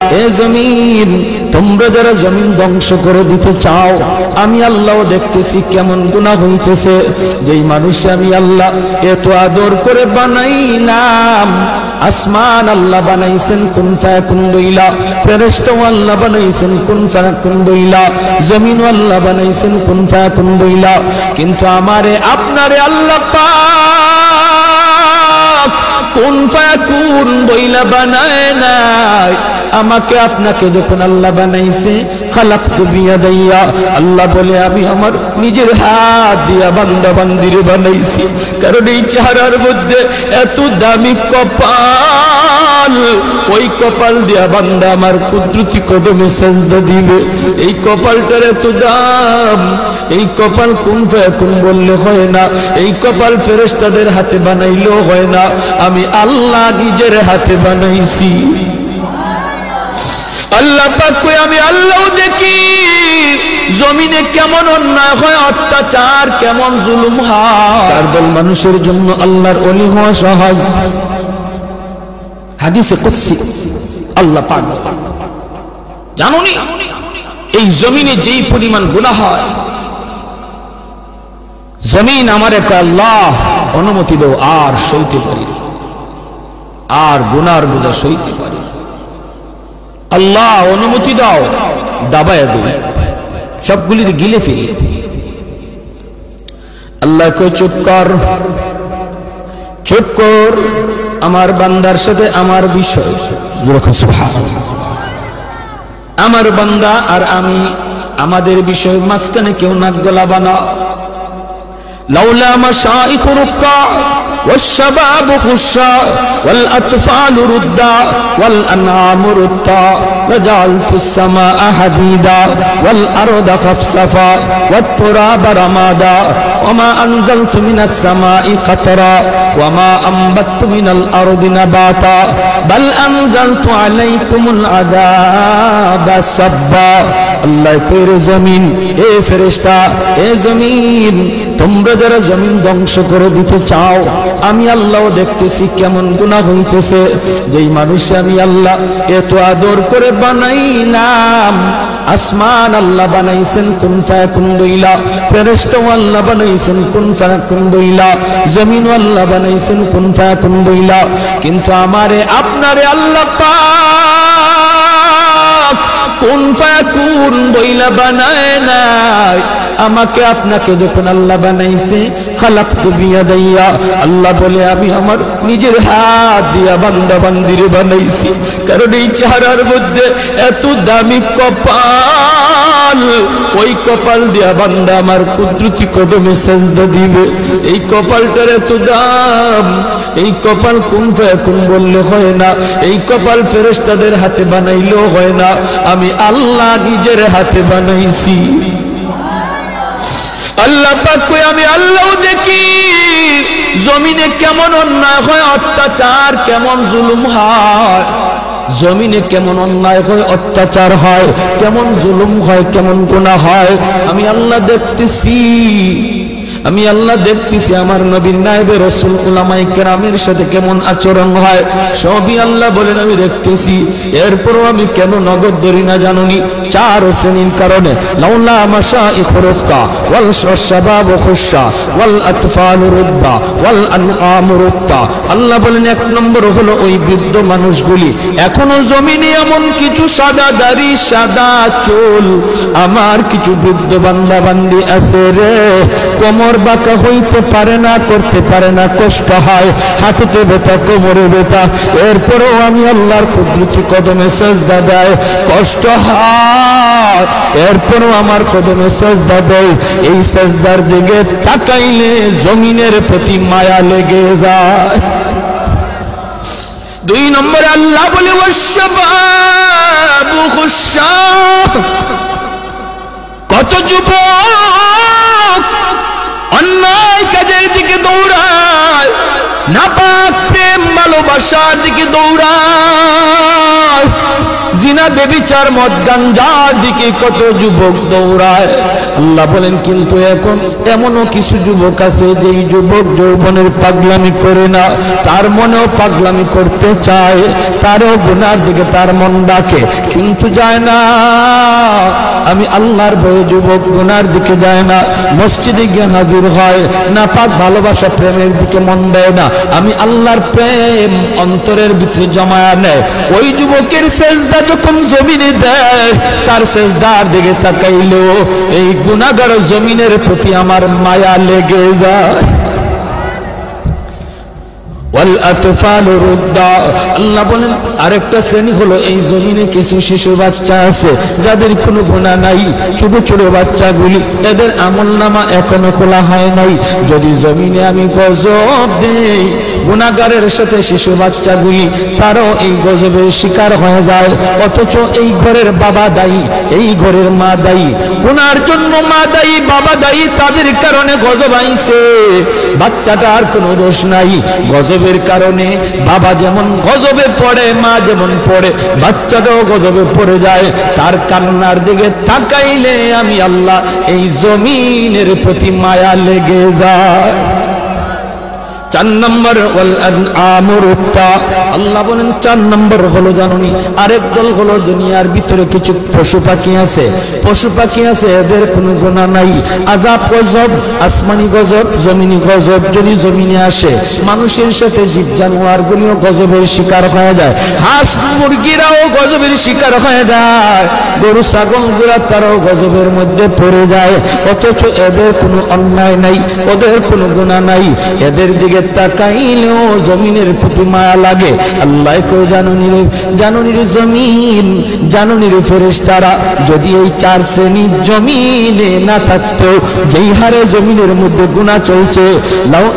এ জমিন, তোমরা যারা জমিন ধ্বংস করে দিতে চাও, আমি আল্লাহ দেখতেছি কেমন গুনাহ হইতেছে। যেই মানুষ আমি আল্লাহ এত আদর করে বানাইলাম, আসমান আল্লাহ বানাইছেন কুন ফায়াকুন দইলা, ফেরেশতা আল্লাহ বানাইছেন কুন ফায়াকুন দইলা, জমিন আল্লাহ বানাইছেন কুন ফায়াকুন দইলা, কিন্তু আমারে আপনারে আল্লাহ পাক কুন ফায়াকুন দইলা বানায় নাই। আমাকে আপনাকে যখন আল্লাহ বানাইছে, খালাকতু বিয়াদাইয়া, আল্লাহ বলে আমি আমার নিজের হাত দিয়া বান্দা বান্দিরে বানাইছি। কারণ এই চেহারার মধ্যে এত দামি কপাল, ওই কপাল দিয়া বান্দা আমার কুদরতি কদমে সেজদা দিবে। এই কপালটার এত দাম, এই কপাল কুন ফায়াকুন বললে হয় না, এই কপাল ফেরেশতাদের হাতে বানাইলেও হয় না, আমি আল্লাহ নিজের হাতে বানাইছি। আল্লাহ পাক কই আমি আল্লাহ দেখি জমিনে কেমন অন্যায় হয়, অত্যাচার কেমন জুলুম হয়। চার দল মানুষের জন্য আল্লাহর ওলি হওয়া সহজ। হাদিসে কুদসি আল্লাহ পাক জানোনি এই জমিনে যেই পরিমাণ গুনাহ হয়, জমিন আমারে কয় আল্লাহ অনুমতি দাও, আর সইতে পারি, আর গুনার বোঝা সইতে পারি, আল্লাহ অনুমতি দাও, দাবায় দিই, সবগুলির গিলে ফেলি। আল্লাহ কই চুপ কর, চুপ কর, আমার বান্দার সাথে আমার বিষয়, আমার বান্দা আর আমি, আমাদের বিষয় মাঝখানে কেউ নাক গলাবা না। লাউলা মাশাইখ রুক্কা والشباب خشا والأطفال ردا والأنعام ردا وجعلت السماء حديدا والأرض خفصفا والتراب رمادا وما أنزلت من السماء قطرا وما أنبت من الأرض نباتا بل أنزلت عليكم العذاب سبا। আল্লাহ কইরে জমিন, এ ফেরেশতা, এ জমিন, তোমরা যারা জমিন ধ্বংস করে দিতে চাও, আমি আল্লাহ দেখতেছি কেমন গুনাহ হইতেছে। যেই মানুষ আমি আল্লাহ এত আদর করে বানাইলাম, আসমান আল্লাহ বানাইছেন কুন ফায়াকুন দইলা, ফেরেশতা আল্লাহ বানাইছেন কুন ফায়াকুন দইলা, জমিন আল্লাহ বানাইছেন কুন ফায়াকুন দইলা, কিন্তু আমারে আপনারে আল্লাহ পাক কুন ফায়াকুন দইলা বানায় নাই। আমাকে আপনাকে যখন আল্লাহ বানাইছে, খালাকতু বিয়াদাইয়া, আল্লাহ বলে আমি আমার নিজের হাত দিয়া বান্দা বান্দিরে বানাইছি। কারণ এই চেহারার মধ্যে এত দামি কপাল, ওই কপাল দিয়া বান্দা আমার কুদরতি কদমে সেজদা দিবে। এই কপালটার এত দাম, এই কপাল কুন ফায়াকুন বললে হয় না, এই কপাল ফেরেশতাদের হাতে বানাইলেও হয় না, আমি আল্লাহ নিজের হাতে বানাইছি। আল্লাহ পাক কই আমি আল্লাহ দেখি জমিনে কেমন অন্যায় হয়, অত্যাচার কেমন জুলুম হয়, জমিনে কেমন অন্যায় হয়, অত্যাচার হয়, কেমন জুলুম হয়, কেমন গুনাহ হয়, আমি আল্লাহ দেখতেছি। আমি আল্লাহ দেখতেছি আমার নবীর নায়েবে রাসূল উলামায়ে কেরামের সাথে কেমন আচরণ হয়, সবই আল্লাহ বলেন আমি দেখতেছি। এরপরও আমি কেন নগদ ধরি না জানুনি? চার শ্রেণীর কারণে। লাউলা মাশাইখ রুক্কা ওয়াল শাবাবু খুশা ওয়াল আতফালু রুদ্দা ওয়াল আনআমু রুত্তা। আল্লাহ বলেন এক নম্বর হলো ওই বৃদ্ধ মানুষগুলি, এখনো জমিনে এমন কিছু সাদা দাড়ি সাদা চুল আমার কিছু বৃদ্ধ বান্দা বান্দি আছে রে, কোমর বাঁকা হইতে পারে না, করতে পারে না, কষ্ট হয়, হাঁটুতে ব্যথা, কোমরে ব্যথা, এরপরেও আমি আল্লাহর কুদরতি কদমে সেজদা দেয়, কষ্ট হয়, এরপরেও আমার কদমে সেজদা দেয়। এই সেজদার দিকে তাকাইলে জমিনের প্রতি মায়া লেগে যায়। দুই নম্বরে আল্লাহ বলে ওয়াশশাবাবু খুশা, কত যুবক অন্যায় কাজের দিকে দৌড়ায়, নাপাক প্রেম ভালোবাসার দিকে দৌড়ায়, জিনা বেবিচার মদ গাঞ্জার দিকে কত যুবক দৌড়ায়। আল্লাহ বলেন কিন্তু এখন এমনও কিছু যুবক আছে যেই যুবক যৌবনের পাগলামি করে না, তার মনেও পাগলামি করতে চায়, তারও গুনার দিকে তার মন ডাকে কিন্তু যায় না। আমি আল্লাহর ভয়ে যুবক গুনার দিকে যায় না, মসজিদে গিয়ে হাজির হয় না, পাক ভালোবাসা প্রেমের দিকে মন দেয় না, আমি আল্লাহর প্রেম অন্তরের ভিতরে জমায়া নেয়। ওই যুবকের সেজদা যখন জমিনে দেয়, তার সেজদার দিকে তাকাইলো এই গুনাহগার জমিনের প্রতি আমার মায়া লেগে যায়। আল্লাহ বলেন আরেকটা শ্রেণী হলো এই জমিনে কিছু শিশু বাচ্চা আছে যাদের কোনো গুনাহ নাই, ছোট ছোট বাচ্চাগুলি, এদের আমলনামা এখনো খোলা হয় নাই। যদি জমিনে আমি গজব দেই, গুনাহগারের সাথে শিশু বাচ্চাগুলি তারাও এই গজবের শিকার হয়ে যায়, অথচ এই ঘরের বাবা দায়ী, এই ঘরের মা দায়ী, গুনার জন্য মা দায়ী, বাবা দায়ী, তাদের কারণে গজব আইছে। বাচ্চাটার কোনো দোষ নাই, গজবের কারণে বাবা যেমন গজবে পড়ে, মা যেমন পড়ে, বাচ্চাটাও গজবে পড়ে যায়। তার কান্নার দিকে তাকাইলে আমি আল্লাহ এই জমিনের প্রতি মায়া লেগে যায়। 4 নম্বর আল্লাহ বলেন 4 নম্বর হলো জানুনি আরেক দল হলো দুনিয়ার ভিতরে কিছু পশু পাখি আছে, পশু পাখি আছে এদের কোনো গুনাহ নাই, আযাব গজব, আসমানি গজব, জমিনি গজব যদি জমিনে আসে, মানুষের সাথে জীব জানোয়ার গুলিও গজবের শিকার হয়ে যায়, হাঁস মুরগিরাও গজবের শিকার হয়ে যায়, গরু ছাগল গুলা তারাও গজবের মধ্যে পড়ে যায়, অথচ এদের কোনো অন্যায় নাই, ওদের কোনো গুনাহ নাই, এদের দিকে তাকাইলেও জমিনের প্রতি মায়া লাগে। আল্লাহ কো জানুনি রে জমিন, জানুনি রে ফেরেশতারা, যদি এই 4 শ্রেণী জমিনে না থাকতো, যেই হারে জমিনের মধ্যে গুনাহ চলছে,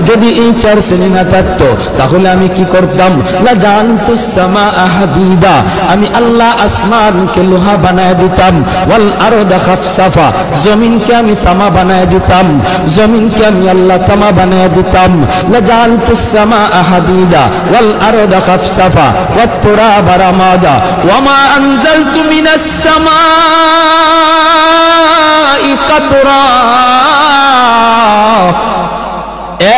যদি এই 4 শ্রেণী না থাকতো তাহলে আমি কি করতাম? লা জানতুস সামাআ হাদিদা, আমি আল্লাহ আসমানকে লোহা বানায় দিতাম, ওয়াল আরদা খাফসাফা, জমিনকে আমি তামা বানায় দিতাম, জমিনকে আমি আল্লাহ তামা বানায় দিতাম, جعلت السماء حديدا والأرض خفصفا والتراب رمادا وما أنزلت من السماء قطرا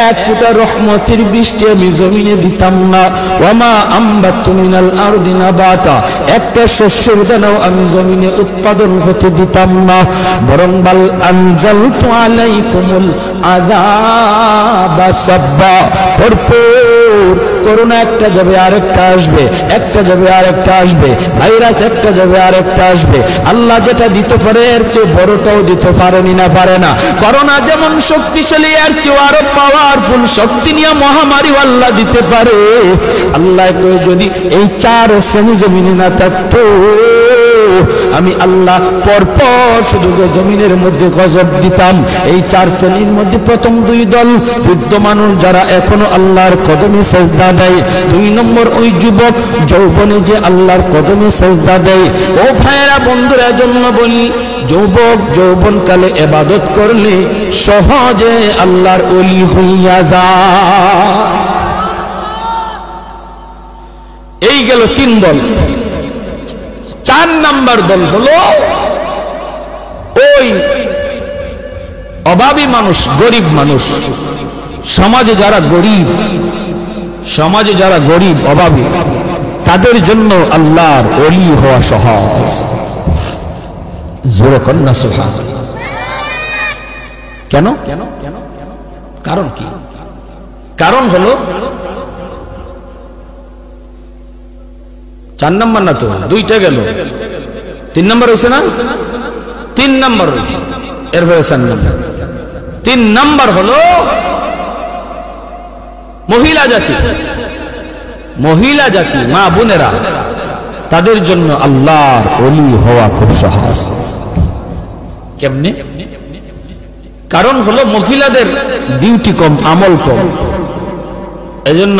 এক ফোঁটা রহমতের বৃষ্টি আমি জমিনে দিতাম না, ওয়ামা আম্বাতু মিনাল আরদি নাবাতা, একটা শস্যের দানাও আমি জমিনে উৎপাদন হতে দিতাম না, বরং বাল আনজালতু আলাইকুমুল আযাবা সাব্বা, পরপর করোনা একটা যাবে আরেকটা আসবে, একটা যাবে আরেকটা আসবে, ভাইরাস একটা যাবে আরেকটা আসবে, আল্লাহ যেটা দিতে পারে এর চেয়ে বড়টাও দিতে পারেনি না, পারে না। করোনা যেমন শক্তিশালী, এর চেয়ে আরো পাওয়ারফুল শক্তি নিয়ে মহামারী আল্লাহ দিতে পারে। আল্লাহ কই যদি এই 4 শ্রেণী জমিনে না থাকতো, আমি আল্লাহ পরপর শুধু জমিনের মধ্যে গজব দিতাম। এই 4 শ্রেণীর মধ্যে প্রথম 2 দল বৃদ্ধ মানুষ যারা এখনো আল্লাহর কদমে সেজদা দেয়, 2 নম্বর ওই যুবক যৌবনে যে আল্লাহর কদমে সেজদা দেয়। ও ভাইয়েরা বন্ধুরা, জন্য বলি যুবক যৌবনকালে ইবাদত করলে সহজে আল্লাহর ওলি হইয়া যায়। এই গেল 3 দল। 4 নাম্বার দল হলো ওই অভাবী মানুষ, গরিব মানুষ, সমাজে যারা গরিব, সমাজে যারা গরিব অভাবী, তাদের জন্য আল্লাহর ওলি হওয়া সহজ। জোরে কন্যা সুবহানাল্লাহ। কেন? কারণ কি? কারণ হলো 4 নম্বর না তো, 2টা গেল, 3 নম্বর হয়েছে না? 3 নম্বর হয়েছে, এরপরে 4 নম্বর। 3 নম্বর হলো মহিলা জাতি, মহিলা জাতি, মা বোনেরা, তাদের জন্য আল্লাহর ওলি হওয়া খুব সহজ। কেমনে? কারণ হলো মহিলাদের ডিউটি কম, আমল কম, এজন্য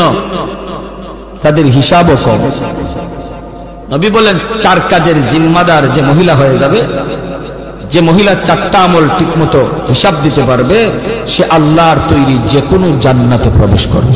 তাদের হিসাবও কম। নবী বলেন 4 কাজের জিম্মাদার যে মহিলা হয়ে যাবে, যে মহিলা 4টা আমল ঠিকমতো হিসাব দিতে পারবে, সে আল্লাহর তৈরি যে কোনো জান্নাতে প্রবেশ করবে।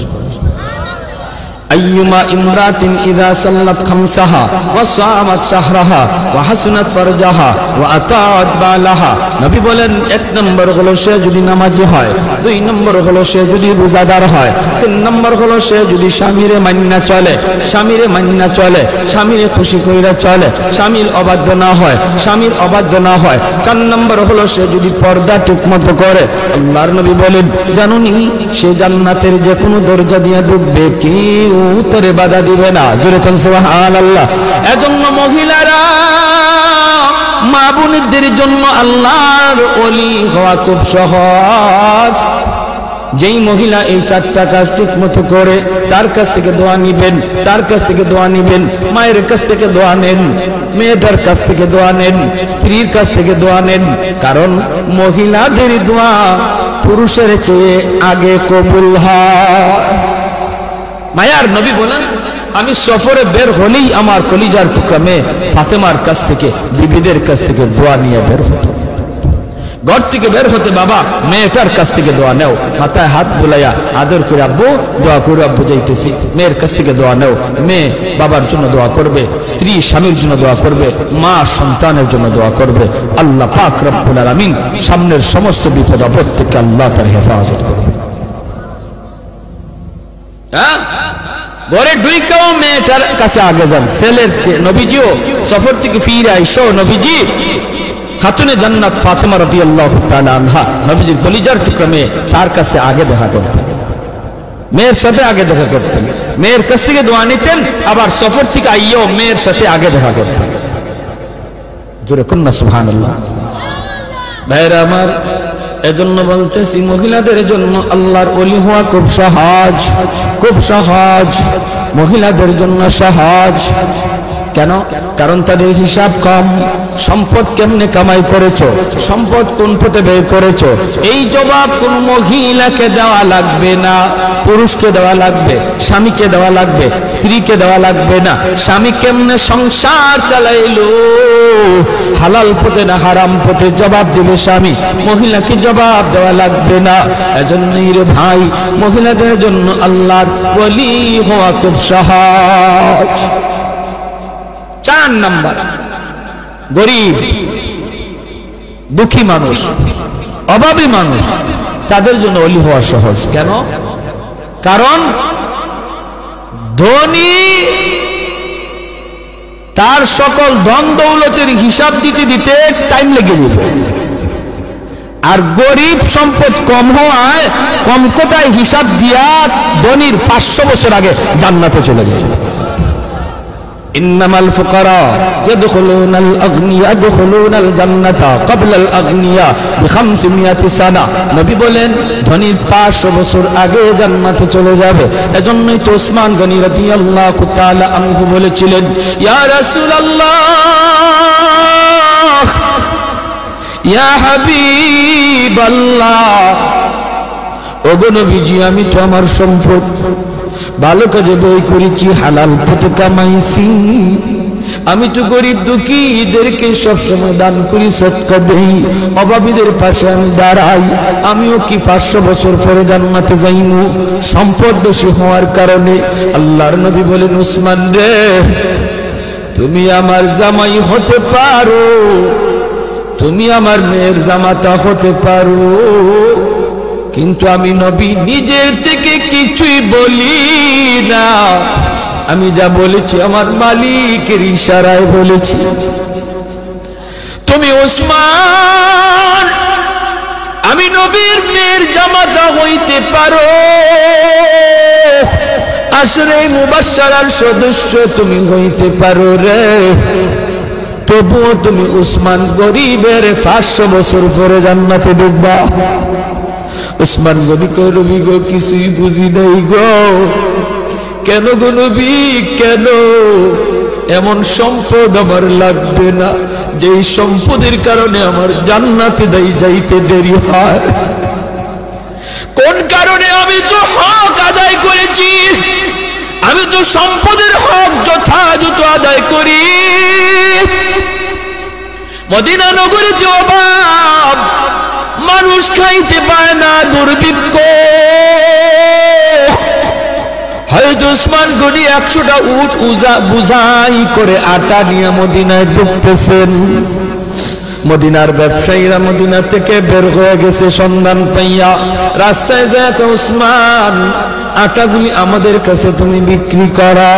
أيما امرأة إذا صلت خمسها وصامت شهرها وحسنت فرجها وأطاعت بالها নবী বলেন এক নম্বর হলো সে যদি নামাজি হয়, দুই নম্বর হলো সে যদি রোজাদার হয়, তিন নম্বর হলো সে যদি স্বামীরে মান্না চলে, স্বামীরে মান্না চলে, স্বামীরে খুশি কইরা চলে, স্বামীর অবাধ্য না হয়, স্বামীর অবাধ্য না হয়, চার নম্বর হলো সে যদি পর্দা ঠিকমতো করে। আল্লাহর নবী বলেন জানুনি সে জান্নাতের যে কোনো দরজা দিয়ে ঢুকবে, কেউ তারে বাধা দিবে না। জোরে কোন সুবহানাল্লাহ। এজন্য মহিলারা মা বোনদের জন্য আল্লাহর ওলি হওয়া খুব সহজ। যেই মহিলা এই চারটা কাজ ঠিক মতো করে তার কাছ থেকে দোয়া নিবেন, তার কাছ থেকে দোয়া নিবেন, মায়ের কাছ থেকে দোয়া নেন, মেয়েটার কাছ থেকে দোয়া নেন, স্ত্রীর কাছ থেকে দোয়া নেন। কারণ মহিলাদের দোয়া পুরুষের চেয়ে আগে কবুল হয়। মায়ার নবী বলেন আমি সফরে বের হলেই আমার কলিজার টুকরা মেয়ে ফাতেমার কাছ থেকে, বিবিদের কাছ থেকে দোয়া নিয়ে বের হতো। ঘর থেকে বের হতে বাবা মেয়েটার কাছ থেকে দোয়া নেও, মাথায় হাত বুলাইয়া আদর করে আব্বু দোয়া করে আব্বু যাইতেছি, মেয়ের কাছ থেকে দোয়া নেও। মেয়ে বাবার জন্য দোয়া করবে, স্ত্রী স্বামীর জন্য দোয়া করবে, মা সন্তানের জন্য দোয়া করবে। আল্লাহ পাক রব্বুল আলামিন সামনের সমস্ত বিপদ আপদ থেকে আল্লাহ তার হেফাজত করবে। ঘরে ঢুইকাও মেয়েটার কাছে আগে যান, ছেলের চেয়ে। নবীজিও সফর থেকে ফিরে আইসো নবীজি খাতুনে জান্নাত ফাতেমা রাদিয়াল্লাহু তাআলা আনহা নবীজির কলিজার টুকরা মেয়ে, তার কাছে আগে দেখা করতেন, মেয়ের সাথে আগে দেখা করতেন, মেয়ের কাছ থেকে দোয়া নিতেন, আবার সফর থেকে আইও মেয়ের সাথে আগে দেখা করতেন। জোরে কন্যা সুবহানাল্লাহ। ভাইরা আমার, এজন্য বলতেছি মহিলাদের জন্য আল্লাহর ওলি হওয়া খুব সহজ, খুব সহজ, মহিলাদের জন্য সহজ। কেন? কারণ তাদের হিসাব কম। সম্পদ কেমনে কামাই করেছো, সম্পদ কোন পথে ব্যয় করেছো, এই জবাব কোন মহিলাকে দেওয়া লাগবে না, পুরুষকে দেওয়া লাগবে, স্বামীকে দেওয়া লাগবে, স্ত্রীকে দেওয়া লাগবে না। স্বামী কেমনে সংসার চালাইলো, হালাল পথে না হারাম পথে, জবাব দিবে স্বামী, মহিলাকে জবাব দেওয়া লাগবে না। এজন্যই রে ভাই, মহিলাদের জন্য আল্লাহর ওলি হওয়া খুব সহজ। 4 নাম্বার, গরিব দুঃখী মানুষ, অভাবী মানুষ, তাদের জন্য ওলি হওয়া সহজ। কেন? কারণ ধনী তার সকল ধন দৌলতের হিসাব দিতে দিতে টাইম লেগে যাবে, আর গরিব সম্পদ কম হওয়ায় কম কোটায় হিসাব দিয়া ধনীর 500 বছর আগে জান্নাতে চলে যাবে। ইন্নামাল ফুকারা ইয়াদখুলুনাল আগনিয়া ইয়াদখুলুনাল জান্নাতা ক্বাবলাল আগনিয়া বি500 সানা। নবী বলেন ধনীর 500 বছর আগে জান্নাতে চলে যাবে। এজন্যই তো ওসমান গনি রাদিয়াল্লাহু তাআলা আনহু বলেছিলেন, ইয়া রাসূলুল্লাহ, ইয়া হাবিবাল্লাহ, ওগো নবীজি আমি তো আমার সম্পদ ভালো কাজে ব্যয় করেছি, হালাল পথে কামাইছি, আমি তো গরিব দুঃখীদেরকে সবসময় দান করি, সদকা দেই, অভাবীদের পাশে আমি দাঁড়াই, আমিও কি 500 বছর পরে জান্নাতে যাইমু সম্পদ বেশি হওয়ার কারণে? আল্লাহর নবী বলেন, উসমান রে, তুমি আমার জামাই হতে পারো, তুমি আমার মেয়ের জামাতা হতে পারো, কিন্তু আমি নবী নিজের থেকে কিছুই বলি না, আমি যা বলেছি আমার মালিকের ইশারায় বলেছি। তুমি ওসমান, আমি নবীর মেয়ের জামাতা হইতে পারো, আশরে মুবাশশারার সদস্য তুমি হইতে পারো রে, তবুও তুমি উসমান গরিবের 500 বছর পরে জান্নাতে ঢুকবা। উসমান নবী কই, নবী গো কিছুই বুঝি নাই গো। কেন গো নবী, কেন? এমন সম্পদ আমার লাগবে না যেই সম্পদের কারণে আমার জান্নাতে যাইতে দেরি হয়। কোন কারণে? আমি তো হক আদায় করেছি, আমি তো সম্পদের হক যথাযথ আদায় করি। মদিনা নগরে যে অভাব, মানুষ খাইতে পায় না, দুর্ভিক্ষ, হযরত উসমান গনি 100টা উট বুঝাই করে আটা নিয়ে মদিনায় ঢুকতেছেন। মদিনার ব্যবসায়ীরা মদিনা থেকে বের হয়ে গেছে সন্ধান পাইয়া, রাস্তায় যায় উসমান আটাগুলি আমাদের কাছে তুমি বিক্রি করো,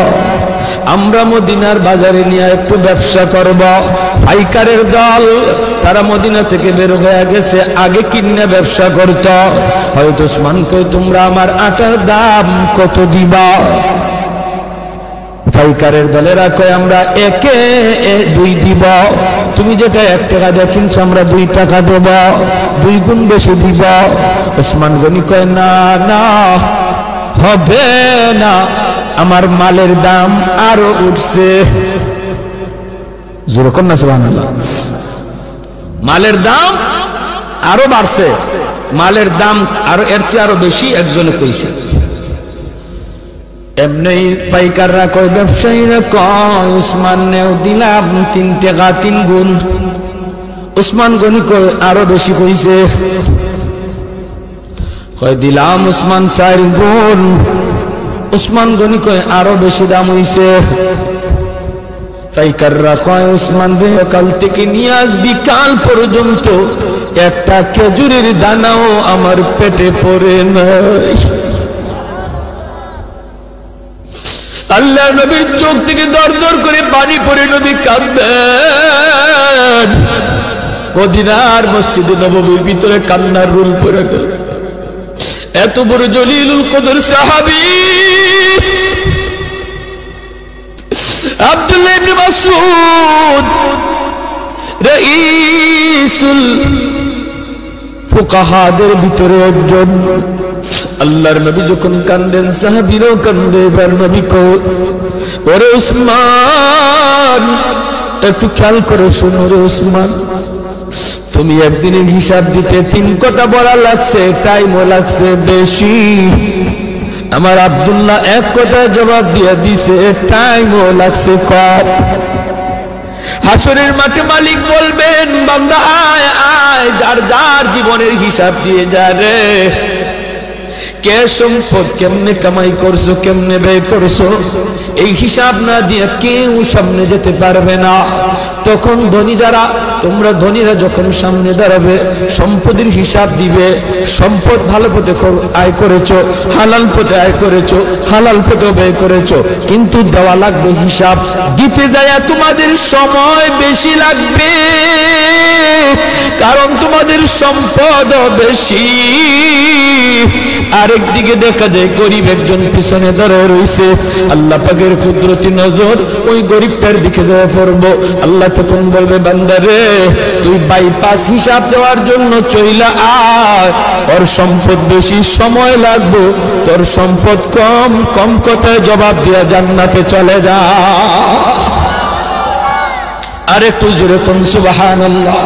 আমরা মদিনার বাজারে নিয়ে একটু ব্যবসা করব। পাইকারের দল তারা মদিনা থেকে বের হয়ে গেছে, আগে কিনে ব্যবসা করত। হয়তো উসমান কই তোমরা আমার আটার দাম কত দিবা? পাইকারের দলেরা কয় আমরা একে 2 দিব, তুমি যেটা 1 টাকা দিয়ে কিনছো আমরা 2 টাকা দেব, 2 গুণ বেশি দিব। উসমান গনি কয় না না হবে না, আমার মালের দাম আরো উঠছে। জোরে কর না সুবহানাল্লাহ। মালের দাম আরো বাড়ছে, মালের দাম আরো এর চেয়ে আরো বেশি একজনে কইছে। এমনি পাইকাররা কয় ব্যবসায়ীরা কয় উসমান নেও দিলাম 3 টাকা 3 গুণ। উসমান গনি কয় আরো বেশি কইছে, কয় দিলাম উসমান 4 গুণ। উসমান গনি কয় আরো বেশি দাম হইছে। পাইকাররা কয় উসমান কাল থেকে নিয়ে আজ বিকাল পর্যন্ত একটা খেজুরের দানাও আমার পেটে পড়ে নাই। আল্লাহ নবীর চোখ থেকে দর দর করে পানি পড়ে নবী কাঁদবেন। মদিনার মসজিদে নববীর ভিতরে কান্নার রুল পড়ে গেল। এত বড় জলিলুল কদর সাহাবী আব্দুল্লাহ ইবনে মাসউদ রাইসুল ফুকাহাদের ভিতরে একজন। আল্লাহর নবী যখন কান্দেন সাহাবীরাও কান্দে। এবার নবী কই ওরে উসমান একটু খেয়াল করে শোনো রে উসমান, তুমি একদিনের হিসাব দিতে 3 কথা বলা লাগছে, টাইমও লাগছে বেশি। আমার আব্দুল্লাহ 1 কথা জবাব দিয়ে দিছে, টাইমও লাগছে কম। হাসরের মাঠে মালিক বলবেন বান্দা আয় আয়, যার যার জীবনের হিসাব দিয়ে যা রে। কে সম্পদ কেমনে কামাই করছো, কেমনে ব্যয় করছো, এই হিসাব না দিয়ে কেউ সামনে যেতে পারবে না। তখন ধনী যারা, তোমরা ধনীরা যখন সামনে দাঁড়াবে সম্পদের হিসাব দিবে। সম্পদ ভালো পথে আয় করেছো, হালাল পথে আয় করেছো, হালাল পথে ব্যয় করেছো, কিন্তু দেওয়া লাগবে হিসাব। দিতে যায় তোমাদের সময় বেশি লাগবে, কারণ তোমাদের সম্পদ বেশি। আরেকদিকে দেখা যায় গরিব একজন পিছনে দাঁড়িয়ে রয়েছে। আল্লাহ পাকের কুদরতি নজর ওই গরিবটার দিকে যায় পড়বো। আল্লাহ তখন বলবে বান্দা রে তুই বাইপাস হিসাব দেওয়ার জন্য চইলা আয়, ওর সম্পদ বেশি, সময় লাগবে, তোর সম্পদ কম, কম কথায় জবাব দিয়া জান্নাতে চলে যা। আরেকটু জোরে কোন সুবহানাল্লাহ।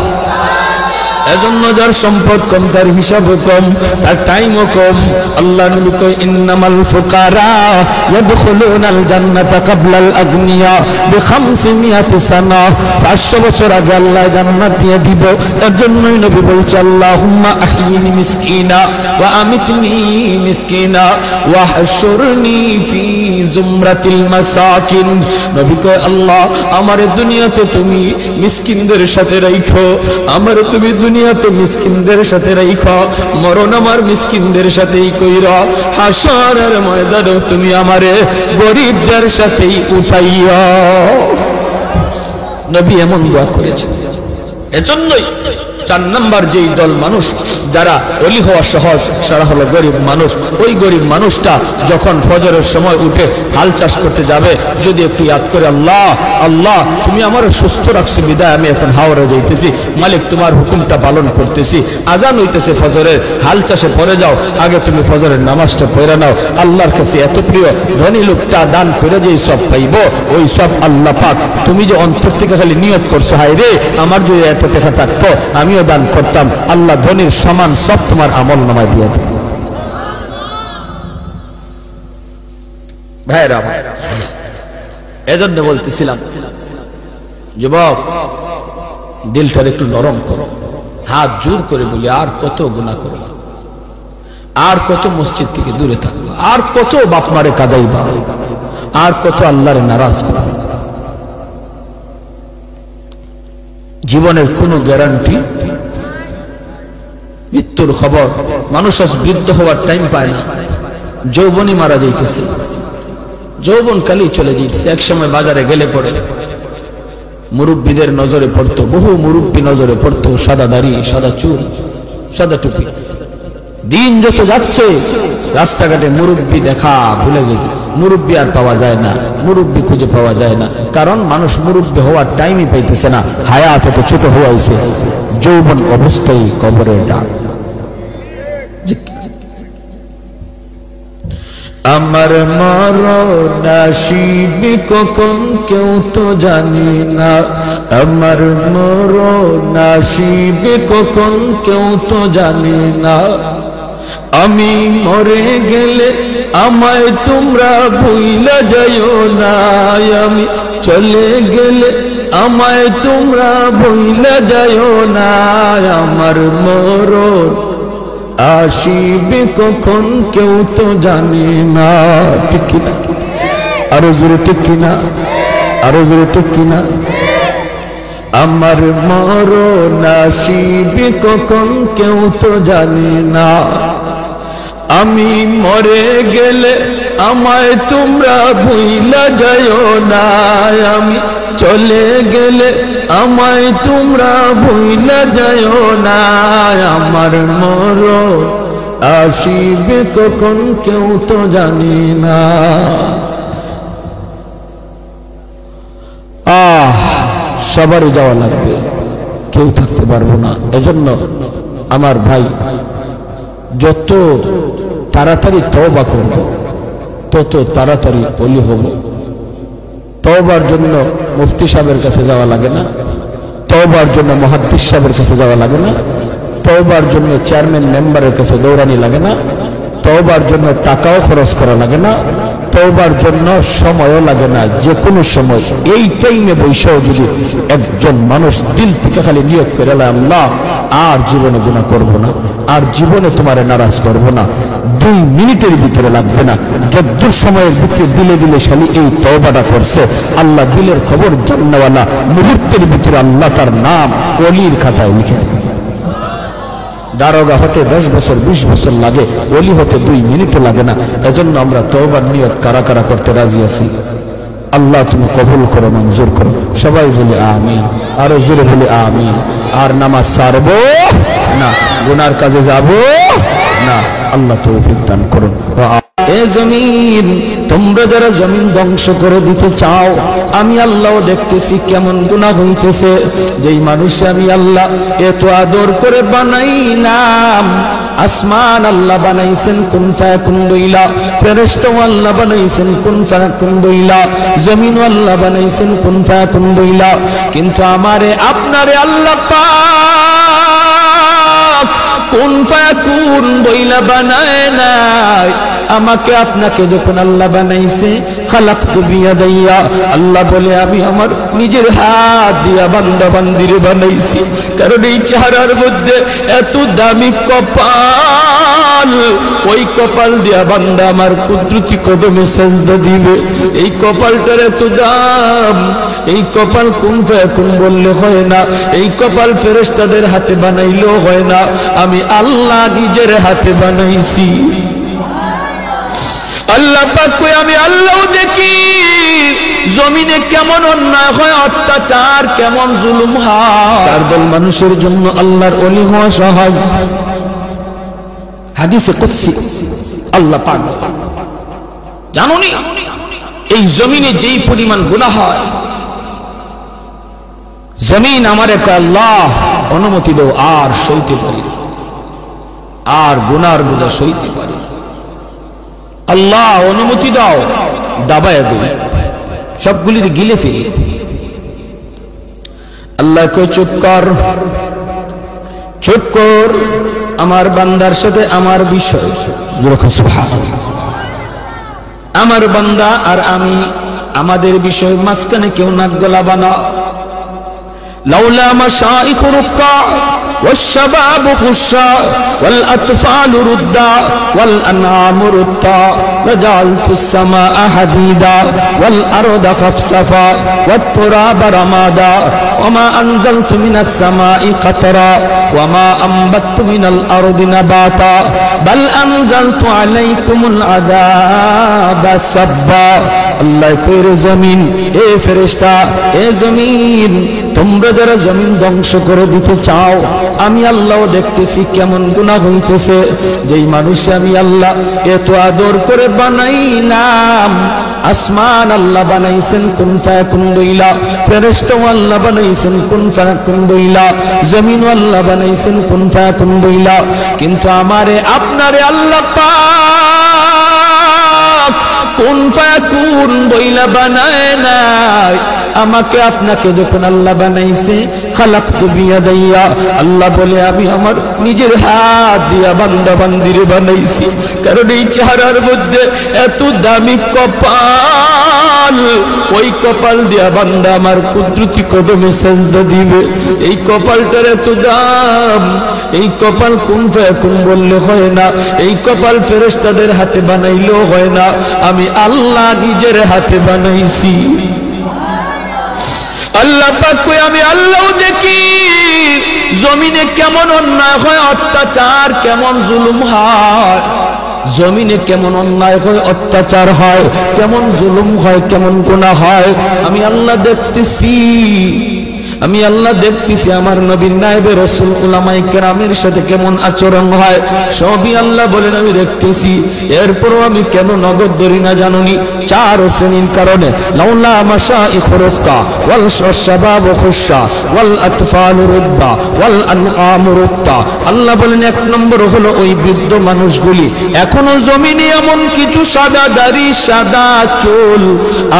এজন্য যার সম্পদ কম তার হিসাবও কম, তার টাইমও কম। আল্লাহ নবী কয় ইন্নামাল ফুকারা ইয়াদখুলুনাল জান্নাতা ক্বাবলাল আগনিয়া বি500 সানা। 500 বছর আগে আল্লাহ জান্নাত দিয়ে দিব। এর জন্যই নবী বলছে আল্লাহুম্মা আহইনি মিসকিনা ওয়া আমিতনি মিসকিনা ওয়া হাশুরনি ফি জুমরাতিল মাসাকিন। নবী কয় আল্লাহ আমার দুনিয়াতে তুমি মিসকিনদের সাথে রাখো, আমার তুমি দুনিয়াতে মিসকিনদের সাথে রাখো, মরণ আমার মিসকিনদের সাথেই কইরা, হাসরের ময়দানে তুমি আমারে গরিবদের সাথেই উঠাইয়া। নবী এমন দোয়া করেছেন। এজন্যই 4 নাম্বার যেই দল মানুষ যারা ওলি হওয়া সহজ, সারা হলো গরিব মানুষ। ওই গরিব মানুষটা যখন ফজরের সময় উঠে হাল চাষ করতে যাবে, যদি একটু ইয়াদ করে আল্লাহ আল্লাহ তুমি আমার সুস্থ রাখছো বিদায় আমি এখন হাওড়ে যাইতেছি, মালিক তোমার হুকুমটা পালন করতেছি, আজান হইতেছে ফজরের, হাল চাষে পড়ে যাও, আগে তুমি ফজরের নামাজটা পড়ে নাও। আল্লাহর কাছে এত প্রিয়, ধনী লোকটা দান করে যেই সব পাইব, ওই সব আল্লাহ পাক তুমি যে অন্তর থেকে খালি নিয়ত করছো, হায় রে আমার যদি এত টাকা থাকতো আমিও দান করতাম, আল্লাহ ধনীর সমান সব তোমার আমল নামায় দিয়ে দেবে। ভাইরা এজন্য বলতেছিলাম যুবক দিলটার একটু নরম করো, হাত জোর করে বলি আর কত গুনাহ করো। আর কত মসজিদ থেকে দূরে থাকবা, আর কত বাপ মারে কাঁদাইবা, আর কত আল্লাহরে নারাজ করবা। জীবনের কোনো গ্যারান্টি, মৃত্যুর খবর। মানুষ আজ বৃদ্ধ হওয়ার টাইম পায় না, যৌবনই মারা যাইতেছে, যৌবন কালি চলে যাইতেছে। একসময় বাজারে গেলে পড়ে মুরব্বীদের নজরে পড়তো, বহু মুরব্বী নজরে পড়তো, সাদা দাড়ি, সাদা চুল, সাদা টুপি। দিন যত যাচ্ছে রাস্তাঘাটে মুরব্বী দেখা ভুলে গেছে, মুরব্বী আর পাওয়া যায় না, মুরব্বী খুঁজে পাওয়া যায় না। কারণ মানুষ মুরব্বী হওয়ার টাইমই পাইতেছে না, হায়াত এত ছোট হয়েছে, যৌবন অবস্থায় কবরের ডাক। আমার মরণ আসিবে কখন কেউ তো জানে না, আমার মরণ আসিবে কখন কেউ তো জানে না। আমি মরে গেলে আমায় তোমরা ভুইলা যাইও না, আমি চলে গেলে আমায় তোমরা ভুইলা যাইও না। আমার মরণ আসিবে কখন কেউ তো জানে না। ঠিক কিনা? আরো জোরে ঠিক কিনা? আরো জোরে ঠিক কিনা? আমার মরণ আসিবে কখন কেউ তো জানে না। আমি মরে গেলে আমায় তোমরা ভুইলা যাইও না, আমি চলে গেলে আমায় তোমরা ভুইলা যাইও না। আমার মরণ আসিবে কখন কেউ তো জানে না। সবারই যাওয়া লাগবে, কেউ থাকতে পারবো না। এজন্য আমার ভাই, যত তাড়াতাড়ি তওবা করব তত তাড়াতাড়ি ওলি হব। তওবার জন্য মুফতি সাহেবের কাছে যাওয়া লাগে না, তওবার জন্য মুহাদ্দিস সাহেবের কাছে যাওয়া লাগে না, তওবার জন্য চেয়ারম্যান মেম্বারের কাছে দৌড়ানি লাগে না, তওবার জন্য টাকাও খরচ করা লাগে না, তওবার জন্য সময়ও লাগে না। যে কোনো সময় এই টাইমে বৈশাও যদি একজন মানুষ দিল থেকে খালি নিয়ত করে, আল্লাহ আর জীবনে গুনাহ করব না, আর জীবনে তোমারে নারাজ করব না, 2 মিনিটের ভিতরে লাগবে না, যদ্দূর সময়ের ভিতরে দিলে দিলে খালি এই তওবাটা করছে, আল্লাহ দিলের খবর জাননেওয়ালা, মুহূর্তের ভিতরে আল্লাহ তার নাম ওলির খাতায় লিখে দেবে। দারোগা হতে 10 বছর 20 বছর লাগে, ওলি হতে 2 মিনিটও লাগে না। এজন্য আমরা তওবার নিয়ত কারা কারা করতে রাজি আছি? আল্লাহ তুমি কবুল করো, মঞ্জুর করো। সবাই বলে আমিন, আরো জোরে বলে আমিন। আর নামাজ ছাড়বো না, গুনার কাজে যাব না। আল্লাহ তৌফিক দান করুন। এ জমিন, তোমরা যারা জমিন ধ্বংস করে দিতে চাও, আমি আল্লাহ দেখতেছি কেমন গুনাহ হইতেছে। যেই মানুষ আমি আল্লাহ এত আদর করে বানাইলাম, আসমান আল্লাহ বানাইছেন কুন ফায়াকুন বইলা, ফেরেশতা আল্লাহ বানাইছেন কুন ফায়াকুন বইলা, জমিন আল্লাহ বানাইছেন কুন ফায়াকুন বইলা, কিন্তু আমারে আপনারে আল্লাহ পাক কুন ফায়াকুন বইলা বানায় নাই। আমাকে আপনাকে যখন আল্লাহ বানাইছে, খালাকতু বিয়াদাইয়া, আল্লাহ বলে আমি আমার নিজের হাত দিয়া বান্দা বান্দিরে বানাইছি। কারণ এই চেহারার মধ্যে এত দামি কপাল, ওই কপাল দিয়া বান্দা আমার কুদরতি কদমে সেজদা দিবে। এই কপালটার এত দাম, এই কপাল কুন ফায়াকুন বললে হয় না, এই কপাল ফেরেশতাদের হাতে বানাইলেও হয় না, আমি আল্লাহ নিজের হাতে বানাইছি। আল্লাহ পাক কই আমি আল্লাহ দেখি জমিনে কেমন অন্যায় হয়, অত্যাচার কেমন জুলুম হয়। 4 দল মানুষের জন্য আল্লাহর ওলি হওয়া সহজ। হাদিসে কুদসি আল্লাহ পাক জানোনি এই জমিনে যেই পরিমাণ গুনাহ হয়, জমিন আমারে কয় আল্লাহ অনুমতি দাও, আর সইতে পারি, আর গুনার বোঝা সইতে পারি, আল্লাহ অনুমতি দাও, দাবায় দেই, সবগুলির গিলে ফেলি। আল্লাহ কই চুপ কর, চুপ কর, আমার বান্দার সাথে আমার বিষয়, আমার বান্দা আর আমি, আমাদের বিষয় মাঝখানে কেউ নাক গলাবা না। লাউলা মাশাইখু রুক্কা والشباب خشا والأطفال ردا والأنعام ردا وجعلت السماء حديدا والأرض خفصفا والتراب رمادا وما أنزلت من السماء قطرا وما أنبت من الأرض نباتا بل أنزلت عليكم العذاب سبا الله কইরে জমিন এ ফেরেশতা এ জমিন তোমরা যারা জমিন ধ্বংস করে দিতে চাও আমি আল্লাহ দেখতেছি কেমন গুনাহ হইতেছে যেই মানুষ আমি আল্লাহ এত আদর করে বানাইলাম আসমান আল্লাহ বানাইছেন কুন ফায়াকুন বইলা ফেরেশতা আল্লাহ বানাইছেন কুন ফায়াকুন বইলা জমিন আল্লাহ বানাইছেন কুন ফায়াকুন বইলা কিন্তু আমারে আপনারে আল্লাহ পাক কুন ফায়াকুন বইলা বানায় নাই আমাকে আপনাকে যখন আল্লাহ বানাইছে খালাকতু বিয়াদাইয়া আল্লাহ বলে আমি আমার নিজের হাত দিয়া বান্দা বান্দিরে বানাইছি কারণ এই চেহারার মধ্যে এত দামি কপাল ওই কপাল দিয়া বান্দা আমার কুদরতি কদমে সেজদা দিবে এই কপালটার এত দাম এই কপাল কুন ফায়াকুন বললে হয় না এই কপাল ফেরেশতাদের হাতে বানাইলেও হয় না আমি আল্লাহ নিজের হাতে বানাইছি আল্লাহ পাক কই আমি আল্লাহ দেখি জমিনে কেমন অন্যায় হয় অত্যাচার কেমন জুলুম হয় জমিনে কেমন অন্যায় হয় অত্যাচার হয় কেমন জুলুম হয় কেমন গুনাহ হয় আমি আল্লাহ দেখতেছি আমি আল্লাহ দেখতেছি আমার নবীর নায়েবে রাসূল উলামায়ে কেরামের সাথে কেমন আচরণ হয় সবই আল্লাহ বলেন আমি দেখতেছি এরপরও আমি কেন নগদ ধরি না জানুনি চার শ্রেণীর কারণে লাউলা মাশাইখুর রুক্কা ওয়াল শাবাব খুশা ওয়াল আতফাল রুদ্দা ওয়াল আনআম রুক্তা আল্লাহ বলেন এক নম্বর হলো ওই বৃদ্ধ মানুষগুলি এখনো জমিনে এমন কিছু সাদা দাড়ি সাদা চুল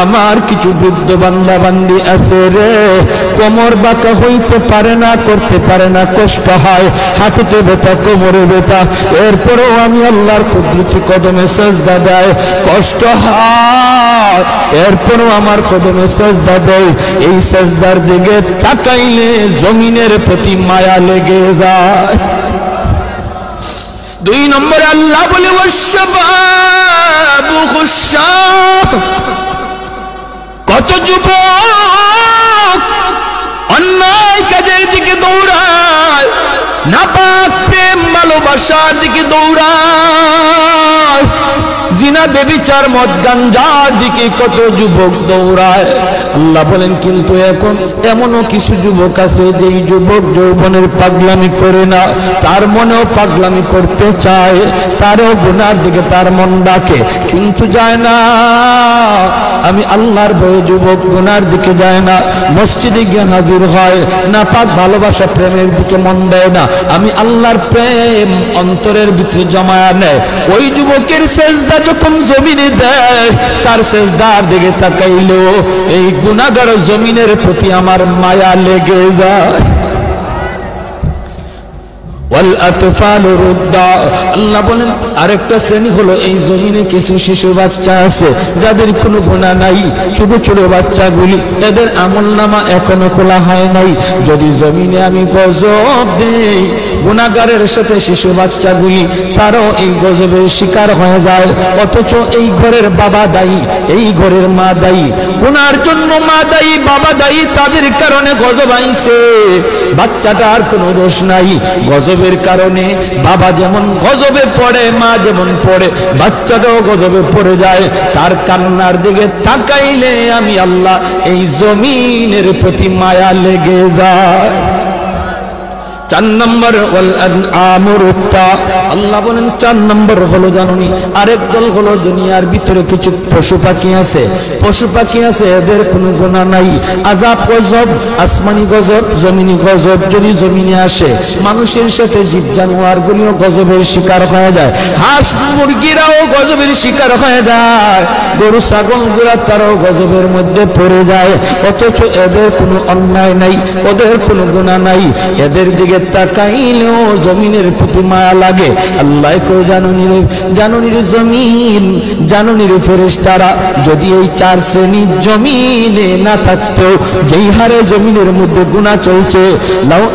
আমার কিছু বৃদ্ধ বান্দা বান্দি আছে রে কোমর বাঁকা হইতে পারে না করতে পারে না কষ্ট হয় হাঁটুতে ব্যথা কোমরে ব্যথা এরপরও আমি আল্লাহর কুদরতি কদমে সেজদা দেয় কষ্ট হয় এরপরও আমার কদমে সেজদা দেয় এই সেজদার দিকে তাকাইলে জমিনের প্রতি মায়া লেগে যায় দুই নম্বরে আল্লাহ বলে ওয়াশবাবু খুশা কত যুবক অন্যায় কাজের দিকে দৌড়ায় নাপাক প্রেম ভালোবাসার দিকে দৌড়ায় জিনা বেবিচার মদ গাঞ্জার দিকে কত যুবক দৌড়ায় আল্লাহ বলেন কিন্তু এখন এমনও কিছু যুবক আছে যেই যুবক যৌবনের পাগলামি করে না তার মনেও পাগলামি করতে চায় তারও গুনার দিকে তার মন ডাকে কিন্তু যায় না আমি আল্লাহর ভয়ে যুবক গুনার দিকে যায় না মসজিদে গিয়ে হাজির হয় না পাক ভালোবাসা প্রেমের দিকে মন দেয় না আমি আল্লাহর প্রেম অন্তরের ভিতরে জমায়া নেয় ওই যুবকের সেজদা যখন জমিনে দেয় তার সেজদার দিকে তাকাইলো এই গুনাহগার জমিনের প্রতি আমার মায়া লেগে যায় ওয়াল আতফাল রুদ্দা আল্লাহ বলেন আরেকটা শ্রেণী হলো এই জমিনে কিছু শিশু বাচ্চা আছে যাদের কোনো গুনাহ নাই ছোট ছোট বাচ্চাগুলি এদের আমলনামা এখনো খোলা হয় নাই যদি জমিনে আমি গজব দেই গুনাহগারের সাথে শিশু বাচ্চাগুলি তারও এই গজবের শিকার হয়ে যায় অথচ এই ঘরের বাবা দায়ী এই ঘরের মা দায়ী গুনার জন্য মা দায়ী বাবা দায়ী তাদের কারণে গজব আইছে বাচ্চাটার কোনো দোষ নাই গজবের কারণে বাবা যেমন গজবে পড়ে মা যেমন পড়ে বাচ্চাটাও গজবে পড়ে যায় তার কান্নার দিকে তাকাইলে আমি আল্লাহ এই জমিনের প্রতি মায়া লেগে যায় চার নম্বর ওয়াল আনআম রুক্তা আল্লাহ বলেন চার নম্বর হলো জানুনি আরেক দল হলো দুনিয়ার ভিতরে কিছু পশু পাখি আছে এদের কোনো গুনাহ নাই আযাব গজব আসমানি গজব জমিনি গজব যদি জমিনে আসে মানুষের সাথে জীব জানোয়ারগুলিও গজবের শিকার হয়ে যায় হাঁস মুরগিরাও গজবের শিকার হয়ে যায় গরু ছাগলগুলো তারাও গজবের মধ্যে পড়ে যায় অথচ এদের কোনো অন্যায় নাই ওদের কোনো গুনাহ নাই এদের দিকে দিকে তাকাইলেও জমিনের প্রতি মায়া লাগে। আল্লাহ কই জানুনি রে জমিন, জানুনি রে ফেরেশতারা, যদি এই 4 শ্রেণী জমিনে না থাকতো, যেই হারে জমিনের মধ্যে গুনাহ চলছে,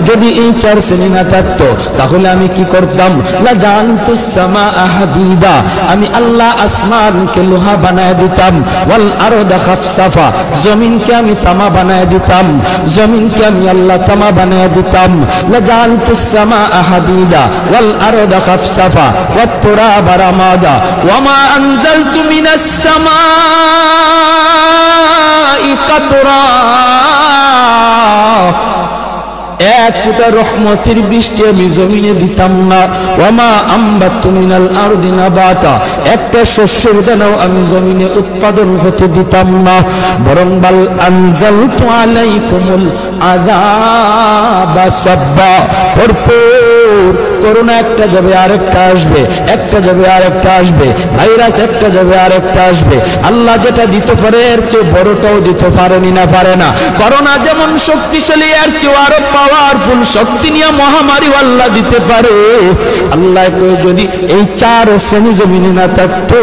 যদি এই 4 শ্রেণী না থাকতো তাহলে আমি কি করতাম? লা জানতুস সামা হাদিদা, আমি আল্লাহ আসমানকে লোহা বানায় দিতাম, ওয়াল আরদা খাফসাফা, জমিনকে আমি তামা বানায় দিতাম, জমিনকে আমি আল্লাহ তামা বানায় দিতাম। লা জানতুস সামা হাদিদা ওয়াল আরদা খাফসাফা ওয়াত তুরাবা রামাদা ওয়া মা আনজালতু মিনাস সামাই কাতরা, এক ফোঁটা রহমতের বৃষ্টি আমি জমিনে দিতাম না। ওয়ামা আম্বাতু মিনাল আরদি নাবাতা, একটা শস্যের দানাও আমি জমিনে উৎপাদন হতে দিতাম না। বরং বাল আনজালতু আলাইকুমুল আযাবা সাব্বা, ভরপুর করোনা একটা যাবে আরেকটা আসবে, একটা যাবে আরেকটা আসবে, ভাইরাস একটা যাবে আরেকটা আসবে। আল্লাহ যেটা দিতে পারে এর চেয়ে বড়টাও দিতে পারেনি না, পারে না। করোনা যেমন শক্তিশালী, এর চেয়ে আরো পাওয়ারফুল শক্তি নিয়ে মহামারী আল্লাহ দিতে পারে। আল্লাহ কই যদি এই 4 শ্রেণী জমিনে না থাকতো,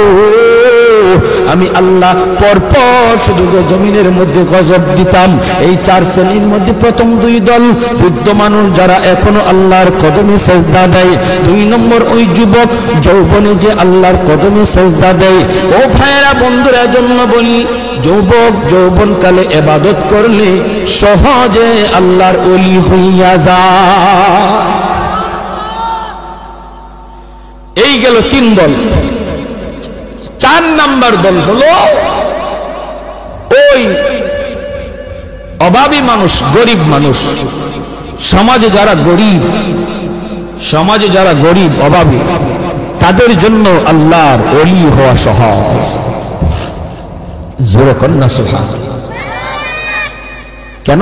আমি আল্লাহ পরপর শুধু জমিনের মধ্যে গজব দিতাম। এই 4 শ্রেণীর মধ্যে প্রথম 2 দল বৃদ্ধ মানুষ যারা এখনো আল্লাহর কদমে সেজদা দেয়, 2 নম্বর ওই যুবক যৌবনে যে আল্লাহর কদমে সেজদা দেয়। ও ভাইরা বন্ধুরা, জন্য বলি, যুবক যৌবনকালে ইবাদত করলে সহজে আল্লাহর ওলি হইয়া যায়। এই গেল 3 দল। 4 নাম্বার দল হলো ওই অভাবী মানুষ, গরিব মানুষ। সমাজে যারা গরিব অভাবী, তাদের জন্য আল্লাহর ওলি হওয়া সহজ। জোরে কন্যা সুবহানাল্লাহ। কেন?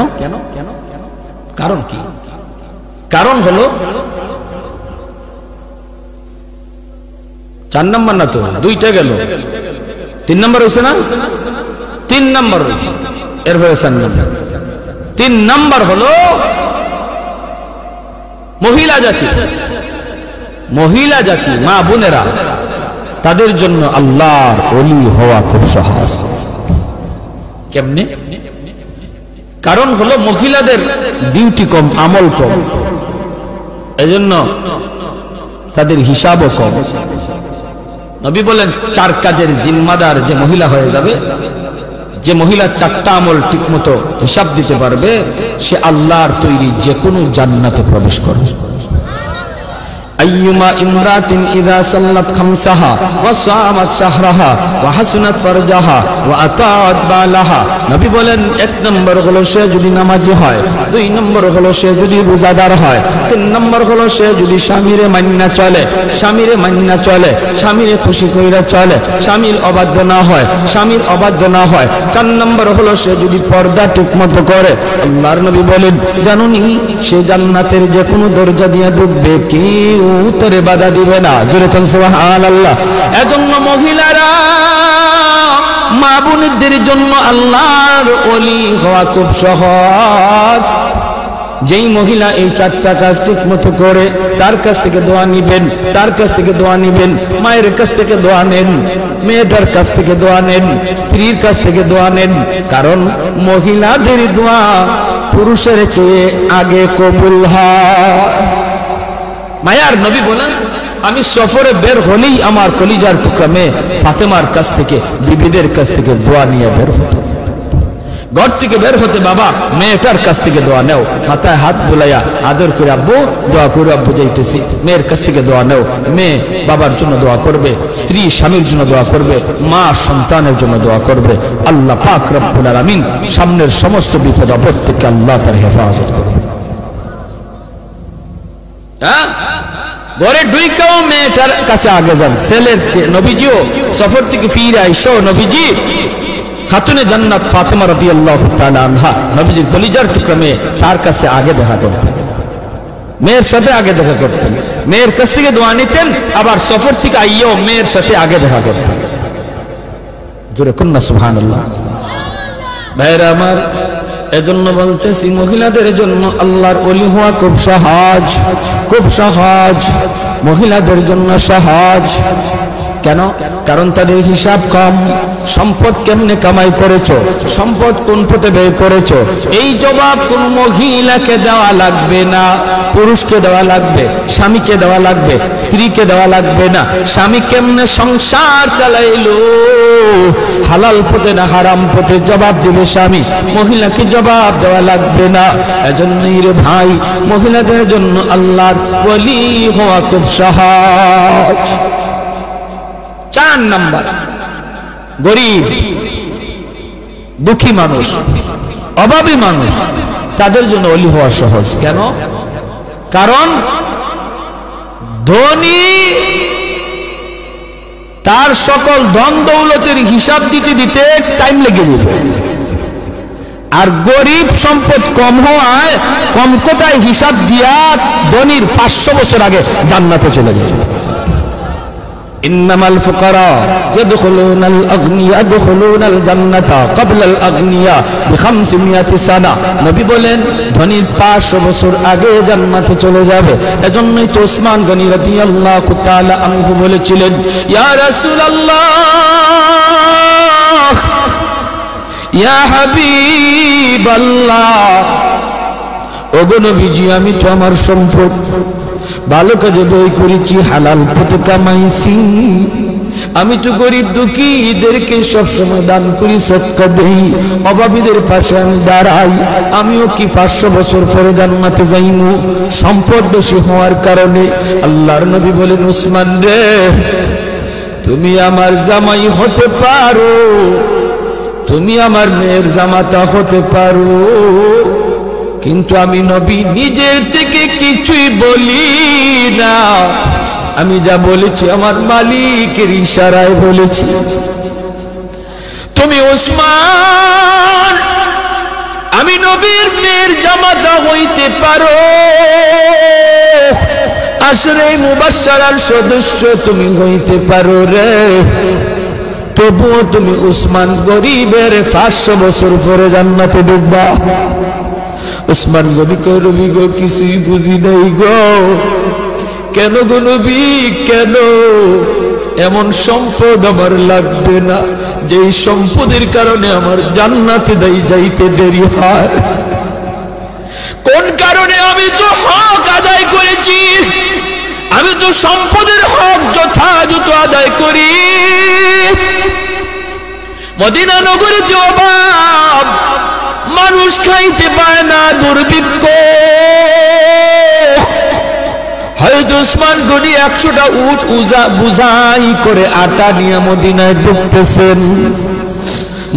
কারণ কি? কারণ হলো 4 নম্বর না তো, 2টা গেল, 3 নম্বর হয়েছে না? 3 নম্বর হয়েছে, এরপরে 4 নম্বর। 3 নম্বর হলো মহিলা জাতি, মা বোনেরা, তাদের জন্য আল্লাহর ওলি হওয়া খুব সহজ। কেমনে? কারণ হলো মহিলাদের ডিউটি কম, আমল কম, এজন্য তাদের হিসাবও কম। নবী বলেন 4 কাজের জিম্মাদার যে মহিলা হয়ে যাবে, যে মহিলা 4টা আমল ঠিকমতো হিসাব দিতে পারবে, সে আল্লাহর তৈরি যে কোনো জান্নাতে প্রবেশ করবে। আইয়ুমা ইমরাতিন ইযা সাল্লাত খামসাহা ওয়া সামাত শাহরাহা ওয়া হাসনাত ফারজাহা ওয়া আতাত বালাহা, নবী বলেন 1 নম্বর হলো সে যদি নামাজি হয়, 2 নম্বর হলো সে যদি রোজাদার হয়, 3 নম্বর হলো সে যদি স্বামীরে মান্না চলে, স্বামীরে খুশি কইরা চলে, স্বামীর অবাধ্য না হয়, 4 নম্বর হলো সে যদি পর্দা ঠিকমতো করে। আল্লাহর নবী বলেন, জানুনি সে জান্নাতের যে কোনো দরজা দিয়ে ঢুকবে, কেউ উত্তরে বাধা দিবে না। জোরে কোন সুবহানাল্লাহ। এজন্য মহিলারা, মা বোনদের জন্য আল্লাহর ওলি হওয়া খুব সহজ। যেই মহিলা এই 4টা কাজ ঠিক মতো করে, তার কাছ থেকে দোয়া নিবেন, মায়ের কাছ থেকে দোয়া নেন, মেয়েটার কাছ থেকে দোয়া নেন, স্ত্রীর কাছ থেকে দোয়া নেন। কারণ মহিলাদের দোয়া পুরুষের চেয়ে আগে কবুল হয়। মায়ার নবী বলেন, আমি সফরে বের হলেই আমার কলিজার টুকরা মেয়ে ফাতেমার কাছ থেকে, বিবিদের কাছ থেকে দোয়া নিয়ে বের হতো। ঘর থেকে বের হতে বাবা মেয়েটার কাছ থেকে দোয়া নেও, মাথায় হাত বুলাইয়া আদর করে আব্বু দোয়া করে আব্বু যাইতেছি, মেয়ের কাছ থেকে দোয়া নেও। মেয়ে বাবার জন্য দোয়া করবে, স্ত্রী স্বামীর জন্য দোয়া করবে, মা সন্তানের জন্য দোয়া করবে। আল্লাহ পাক রব্বুল আলামিন সামনের সমস্ত বিপদ আপদ থেকে আল্লাহ তার হেফাজত করবে। ঘরে ঢুইকাও মেয়েটার কাছে আগে যান, ছেলের চেয়ে। নবীজিও সফর থেকে ফিরে আইসো, নবীজি খাতুনে জান্নাত ফাতেমা রাদিয়াল্লাহু তাআলা আনহা, নবীজির কলিজার টুকরা মেয়ে, তার কাছে আগে দেখা করতেন, মেয়ের সাথে আগে দেখা করতেন, মেয়ের কাছ থেকে দোয়া নিতেন, আবার সফর থেকে আইয়াও মেয়ের সাথে আগে দেখা করতেন। জোরে কন্যা সুবহানাল্লাহ। ভাইরা আমার, এজন্য বলতেছি মহিলাদের জন্য আল্লাহর ওলি হওয়া খুব সহজ, খুব সহজ, মহিলাদের জন্য সহজ। কেন? কারণ তাদের হিসাব কম। সম্পদ কেমনে কামাই করেছো, সম্পদ কোন পথে ব্যয় করেছো, এই জবাব কোন মহিলাকে দেওয়া লাগবে না, পুরুষকে দেওয়া লাগবে, স্বামীকে দেওয়া লাগবে, স্ত্রীকে দেওয়া লাগবে না। স্বামী কেমনে সংসার চালাইলো, হালাল পথে না হারাম পথে, জবাব দিবে স্বামী, মহিলাকে জবাব দেওয়া লাগবে না। এজন্যই রে ভাই, মহিলাদের জন্য আল্লাহর ওলি হওয়া খুব সহজ। 4 নাম্বার, গরিব দুঃখী মানুষ, অভাবী মানুষ, তাদের জন্য ওলি হওয়া সহজ। কেন? কারণ ধনী তার সকল ধন দৌলতের হিসাব দিতে দিতে টাইম লেগে যাবে, আর গরিব সম্পদ কম হওয়ায় কম কোটায় হিসাব দিয়া ধনীর 500 বছর আগে জান্নাতে চলে যাবে। ইন্নামাল ফুকারা ইয়াদখুলুনাল আগনিয়া ইয়াদখুলুনাল জান্নাতা ক্বাবলাল আগনিয়া বি500 সানা। নবী বলেন ধনীর 500 বছর আগে জান্নাতে চলে যাবে। এজন্যই তো ওসমান গনি রাদিয়াল্লাহু তাআলা আনহু বলেছিলেন, ইয়া রাসূলুল্লাহ, ইয়া হাবিবাল্লাহ, ওগো নবীজি, আমি তো আমার সম্পদ ভালো কাজে ব্যয় করেছি, হালাল পথে কামাইছি, আমি তো গরিব দুঃখীদেরকে সবসময় দান করি, সদকা দেই, অভাবীদের পাশে আমি দাঁড়াই, আমিও কি 500 বছর পরে জান্নাতে যাইমু সম্পদ বেশি হওয়ার কারণে? আল্লাহর নবী বলেন, ওসমান রে, তুমি আমার জামাই হতে পারো, তুমি আমার মেয়ের জামাতা হতে পারো, কিন্তু আমি নবী নিজের থেকে কিছুই বলি না, আমি যা বলেছি আমার মালিকের ইশারায় বলেছি। তুমি ওসমান, আমি নবীর মেয়ের জামাতা হইতে পারো, আশরে মুবাশশারার সদস্য তুমি হইতে পারো রে, তবুও তুমি ওসমান গরিবের 500 বছর পরে জান্নাতে ঢুকবা। ওসমান নবী কয়, নবী গো, কিছুই বুঝি নাই গো। কেন গো নবী, কেন? এমন সম্পদ আমার লাগবে না যেই সম্পদের কারণে আমার জান্নাতে যাইতে দেরি হয়। কোন কারণে? আমি তো হক আদায় করেছি, আমি তো সম্পদের হক যথাযথ আদায় করি। মদিনা নগরে যে অভাব, মানুষ খাইতে পায় না, দুর্ভিক্ষ, হয়তো ওসমান গনি 100টা উট বুঝাই করে আটা নিয়ে মদিনায় ঢুকতেছেন।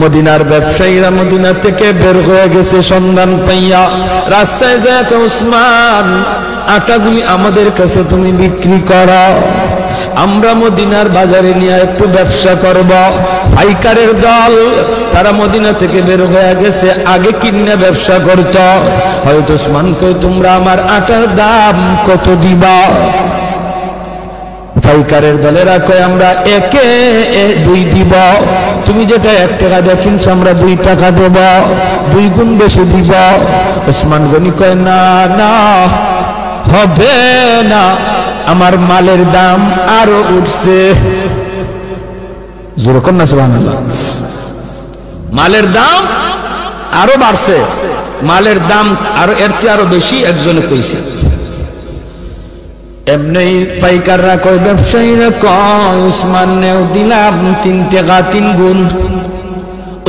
মদিনার ব্যবসায়ীরা মদিনা থেকে বের হয়ে গেছে সন্ধান পাইয়া, রাস্তায় যায়, ওসমান, আটাগুলি আমাদের কাছে তুমি বিক্রি করো, আমরা মদিনার বাজারে নিয়ে একটু ব্যবসা করব। পাইকারের দল তারা মদিনা থেকে বের হয়ে গেছে, আগে কিনে ব্যবসা করত। হয়তো ওসমান কই, তোমরা আমার আটার দাম কত দিবা? পাইকারের দলেরা কয়, আমরা 1-2 দিব, তুমি যেটা 1 টাকা দিয়ে কিনছো আমরা 2 টাকা দেব, 2 গুণ বেশি দিব। ওসমান গনি কয়, না না, হবে না, আমার মালের দাম আরো উঠছে। যেরকম না সুবহানাল্লাহ, মালের দাম আরো বাড়ছে, মালের দাম আরো এর চেয়ে আরো বেশি একজনে কইছে। এমনি পাইকাররা কয়, ব্যবসায়ীরা কয়, ওসমান নেও দিলাম 3 টাকা 3 গুণ।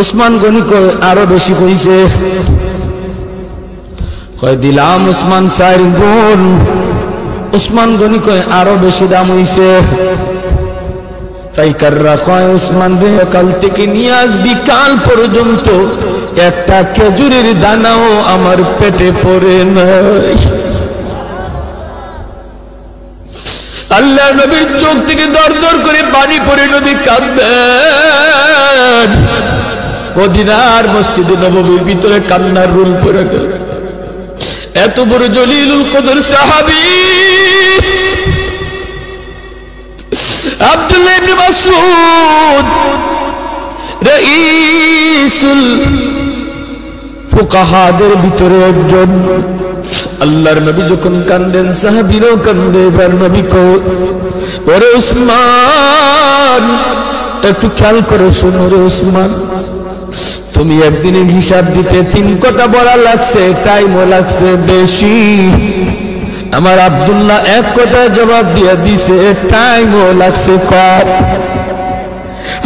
ওসমান গনি কয়, আরো বেশি কইছে। কয়, দিলাম ওসমান 4 গুণ। ওসমান গনি কয়, আরো বেশি দাম হইছে। পাইকাররা কয়, ওসমান রে, কাল থেকে নিয়ে আজ বিকাল পর্যন্ত একটা খেজুরের দানাও আমার পেটে পড়ে নাই। আল্লাহ নবীর চোখ থেকে দর দর করে পানি পড়ে, নবী কাঁদবেন। মদিনার মসজিদে নববীর ভিতরে কান্নার রুল পড়ে গেল। এত বড় জলিলুল কদর সাহাবী আব্দুল্লাহ ইবনে মাসউদ, রাইসুল ফুকাহাদের ভিতরে একজন। আল্লাহর নবী যখন কান্দেন সাহাবীরাও কান্দে। এবার নবী কও, ওরে উসমান, একটু খেয়াল করে শোনো রে উসমান, তুমি একদিনের হিসাব দিতে 3 কথা বলা লাগছে, টাইমও লাগছে বেশি। আমার আব্দুল্লাহ 1 কথায় জবাব দিয়ে দিছে, টাইমও লাগছে কম।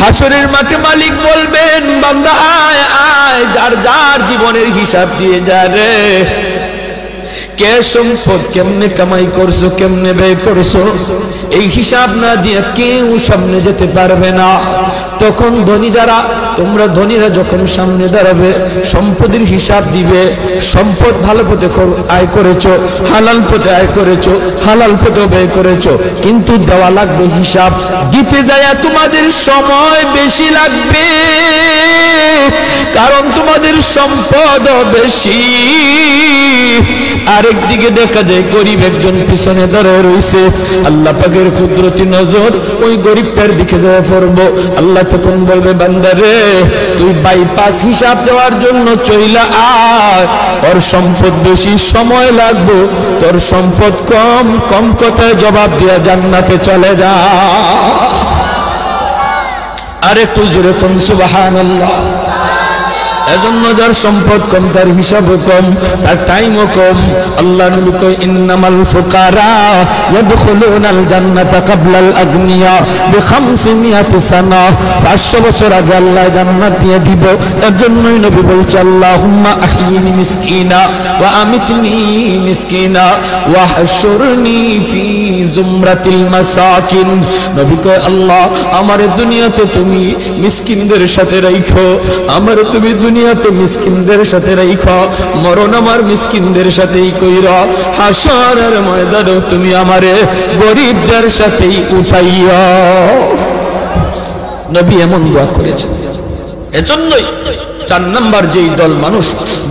হাসরের মাঠে মালিক বলবেন, বান্দা আয় আয়, যার যার জীবনের হিসাব দিয়ে যা রে। কে সম্পদ কেমনে কামাই করছো, কেমনে ব্যয় করছো, এই হিসাব না দিয়ে কেউ সামনে যেতে পারবে না। তখন ধনী যারা, তোমরা ধনীরা যখন সামনে দাঁড়াবে, সম্পদের হিসাব দিবে। সম্পদ ভালো পথে আয় করেছো, হালাল পথে আয় করেছো, হালাল পথে ব্যয় করেছো, কিন্তু দেওয়া লাগবে হিসাব। দিতে যায় তোমাদের সময় বেশি লাগবে, কারণ তোমাদের সম্পদ বেশি। আরেকদিকে দেখা যায় গরিব একজন পিছনে দাঁড়িয়ে রয়েছে। আল্লাহ পাকের কুদরতি নজর ওই গরিবটার দিকে যায় পড়বো। আল্লাহ তখন বলবে, বান্দা রে, তুই বাইপাস হিসাব দেওয়ার জন্য চইলা আয়, ওর সম্পদ বেশি, সময় লাগবে, তোর সম্পদ কম, কম কথায় জবাব দিয়া জান্নাতে চলে যা। আরে তুই যেরকম সুবহানাল্লাহ। এজন্য যার সম্পদ কম, তার হিসাবও কম, তার টাইমও কম। আল্লাহ নবী কয়, ইন্নামাল ফুকারা ইয়াদখুলুনাল জান্নাতা ক্বাবলাল আগনিয়া বি500 সানা। 500 বছর আগে আল্লাহ জান্নাত দিয়ে দিব। এজন্যই নবী বলছে, আল্লাহুম্মা আহয়িনি মিসকিনা ওয়া আমিতনি মিসকিনা ওয়া হাশুরনি ফি জুমরাতিল মাসাকিন। নবী কয়, আল্লাহ আমারে দুনিয়াতে তুমি মিসকিনদের সাথে রাখো, আমারে তুমি দুনিয়াতে মিসকিনদের সাথে রাখো, মরণ আমার মিসকিনদের সাথেই কইরা, হাসরের ময়দানে তুমি আমারে গরিবদের সাথেই উঠাইয়া। নবী এমন দোয়া করেছেন। এজন্যই 4 নাম্বার যেই দল মানুষ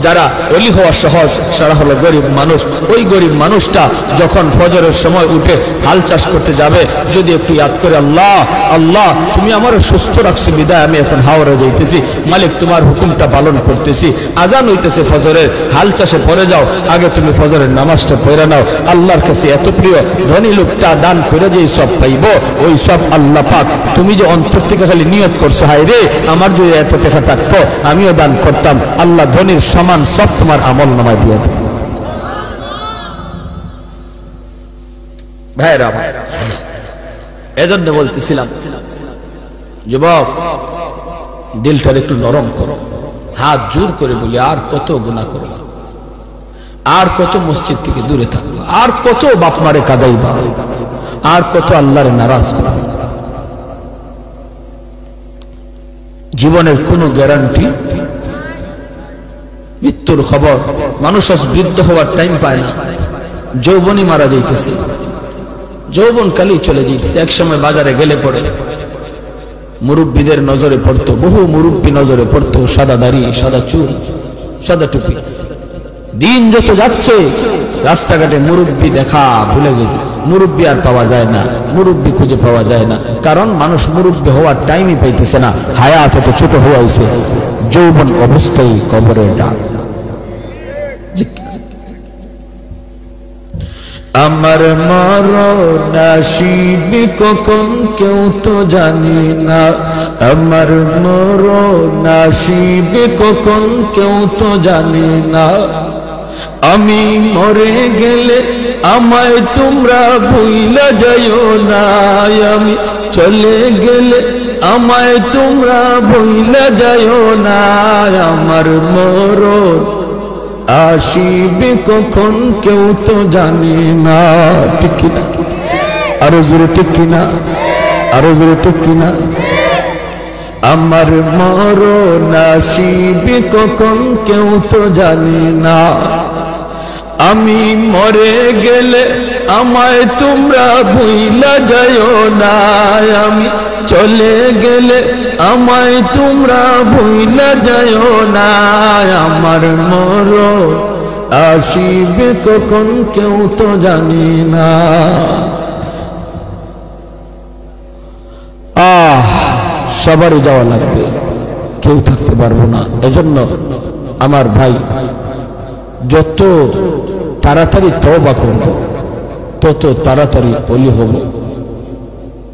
যারা ওলি হওয়া সহজ, সারা হলো গরিব মানুষ। ওই গরিব মানুষটা যখন ফজরের সময় উঠে হাল চাষ করতে যাবে, যদি একটু ইয়াদ করে, আল্লাহ আল্লাহ তুমি আমার সুস্থ রাখছো বিদায় আমি এখন হাওড়ে যাইতেছি, মালিক তোমার হুকুমটা পালন করতেছি। আজান হইতেছে ফজরের, হাল চাষে পড়ে যাও, আগে তুমি ফজরের নামাজটা পড়ে নাও। আল্লাহর কাছে এত প্রিয়, ধনী লোকটা দান করে যেই সব পাইব, ওই সব আল্লাহ পাক, তুমি যে অন্তর থেকে খালি নিয়ত করছো, হায় রে আমার যদি এত টাকা থাকতো আমিও দান করতাম, আল্লাহ ধনীর সমান সব তোমার আমল নামায় দিয়ে দেবে। ভাইরা, এজন্য বলতেছিলাম, যুবক দিলটার একটু নরম করো, হাত জোর করে বলি, আর কত গুনাহ করবা, আর কত মসজিদ থেকে দূরে থাকবা, আর কত বাপ মারে কাঁদাইবা, আর কত আল্লাহরে নারাজ করবা। জীবনের কোনো গ্যারান্টি, মৃত্যুর খবর, মানুষ আজ বৃদ্ধ হওয়ার টাইম পায় না, যৌবনই মারা যাইতেছে, যৌবন কালি চলে যাইতেছে। এক সময় বাজারে গেলে পড়ে মুরব্বীদের নজরে পড়তো, বহু মুরব্বী নজরে পড়তো, সাদা দাড়ি, সাদা চুল, সাদা টুপি। দিন যত যাচ্ছে রাস্তাঘাটে মুরব্বী দেখা ভুলে গেছে, মুরব্বী আর পাওয়া যায় না, মুরব্বী খুঁজে পাওয়া যায় না, কারণ মানুষ মুরব্বী হওয়ার টাইমই পাইতেছে না। হায়াত এত ছোট হয়ে আছে, যৌবন অবস্থায় কবরের ডাক। আমার মরণ আসিবে কখন কেউ তো জানি না, আমার মরণ আসিবে কখন কেউ তো জানি না, আমি মরে গেলে আমায় তোমরা ভুইলা যাইও না, আমি চলে গেলে আমায় তোমরা ভুইলা যাইও না, আমার মরণ আসিবে কখন কেউ তো জানে না। ঠিক কিনা? আরো জোরে ঠিক কিনা? আরো জোরে ঠিক কিনা? আমার মরণ আসিবে কখন কেউ তো জানে না, আমি মরে গেলে আমায় তোমরা ভুইলা যাইও না, আমি চলে গেলে আমায় তোমরা ভুইলা যাইও না, আমার মরণ আসিবে কখন কেউ তো জানে না। সবারই যাওয়া লাগবে, কেউ থাকতে পারবো না। এজন্য আমার ভাই, যত তাড়াতাড়ি তওবা করব তত তাড়াতাড়ি ওলি হব।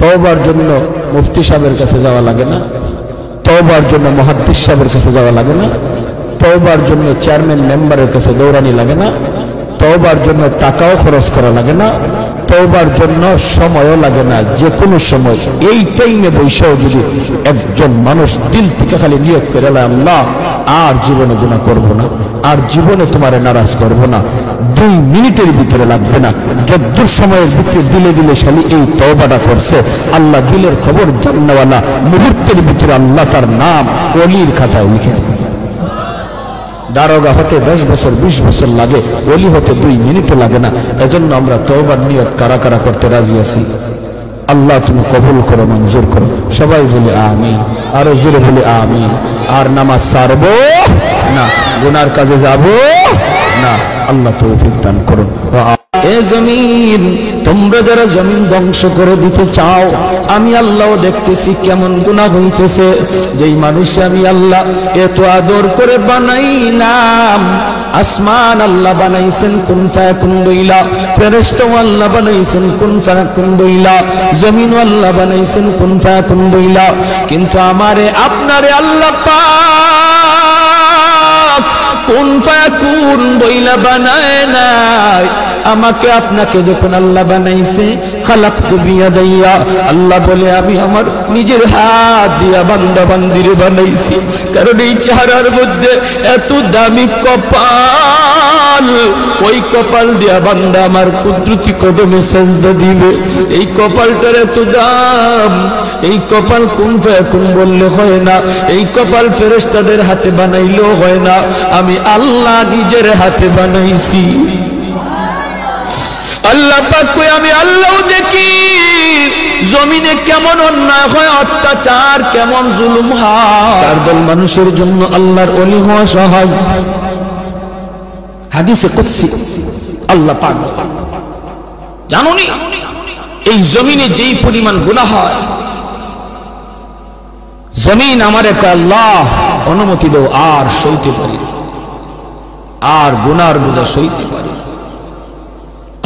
তওবার জন্য মুফতি সাহেবের কাছে যাওয়া লাগে না, তওবার জন্য মুহাদ্দিস সাহেবের কাছে যাওয়া লাগে না, তওবার জন্য চেয়ারম্যান মেম্বারের কাছে দৌড়ানি লাগে না, তওবার জন্য টাকাও খরচ করা লাগে না, তওবার জন্য সময়ও লাগে না। যে কোনো সময় এই টাইমে বৈশাও যদি একজন মানুষ দিল থেকে খালি নিয়ত করে, আল্লাহ আর জীবনে গুনাহ করব না, আর জীবনে তোমারে নারাজ করব না, 2 মিনিটের ভিতরে লাগবে না, যদ্দূর সময়ের ভিতরে দিলে দিলে খালি এই তওবাটা করছে, আল্লাহ দিলের খবর জান্নাওয়ালা, মুহূর্তের ভিতরে আল্লাহ তার নাম ওলির খাতায় লিখে দেবে। দারোগা হতে 10 বছর 20 বছর লাগে, ওলি হতে 2 মিনিটও লাগে না। এজন্য আমরা তওবার নিয়ত কারা কারা করতে রাজি আছি? আল্লাহ তুমি কবুল করো, মঞ্জুর করো। সবাই বলে আমিন, আরো জোরে বলে আমিন। আর নামাজ ছাড়বো না, গুনার কাজে যাব না, আল্লাহ তৌফিক দান করুন। এ জমিন, তোমরা যারা জমিন ধ্বংস করে দিতে চাও, আমি আল্লাহ দেখতেছি কেমন গুনাহ হইতেছে। যেই মানুষ আমি আল্লাহ এত আদর করে বানাইলাম, আসমান আল্লাহ বানাইছেন কুন ফায়াকুন বইলা, ফেরেশতা আল্লাহ বানাইছেন কুন ফায়াকুন বইলা, জমিন আল্লাহ বানাইছেন কুন ফায়াকুন বইলা, কিন্তু আমারে আপনারে আল্লাহ পাক কুন ফায়াকুন বইলা বানায় নাই। আমাকে আপনাকে যখন আল্লাহ বানাইছে, খালাকতু বিয়াদাইয়া, আল্লাহ বলে আমি আমার নিজের হাত দিয়া বান্দা বান্দিরে বানাইছি। কারণ এই চেহারার মধ্যে এত দামি কপাল, ওই কপাল দিয়া বান্দা আমার কুদরতি কদমে সেজদা দিবে। এই কপালটার এত দাম, এই কপাল কুন ফায়াকুন বললে হয় না, এই কপাল ফেরেশতাদের হাতে বানাইলেও হয় না, আমি আল্লাহ নিজের হাতে বানাইছি। আল্লাহ পাক কই আমি আল্লাহ দেখি জমিনে কেমন অন্যায় হয়, অত্যাচার কেমন জুলুম হয়। 4 দল মানুষের জন্য আল্লাহর ওলি হওয়া সহজ। হাদিসে কুদসি আল্লাহ পাক জানোনি এই জমিনে যেই পরিমাণ গুনাহ হয়, জমিন আমারে কয় আল্লাহ অনুমতি দাও, আর সইতে পারি, আর গুনার বোঝা সইতে পারি,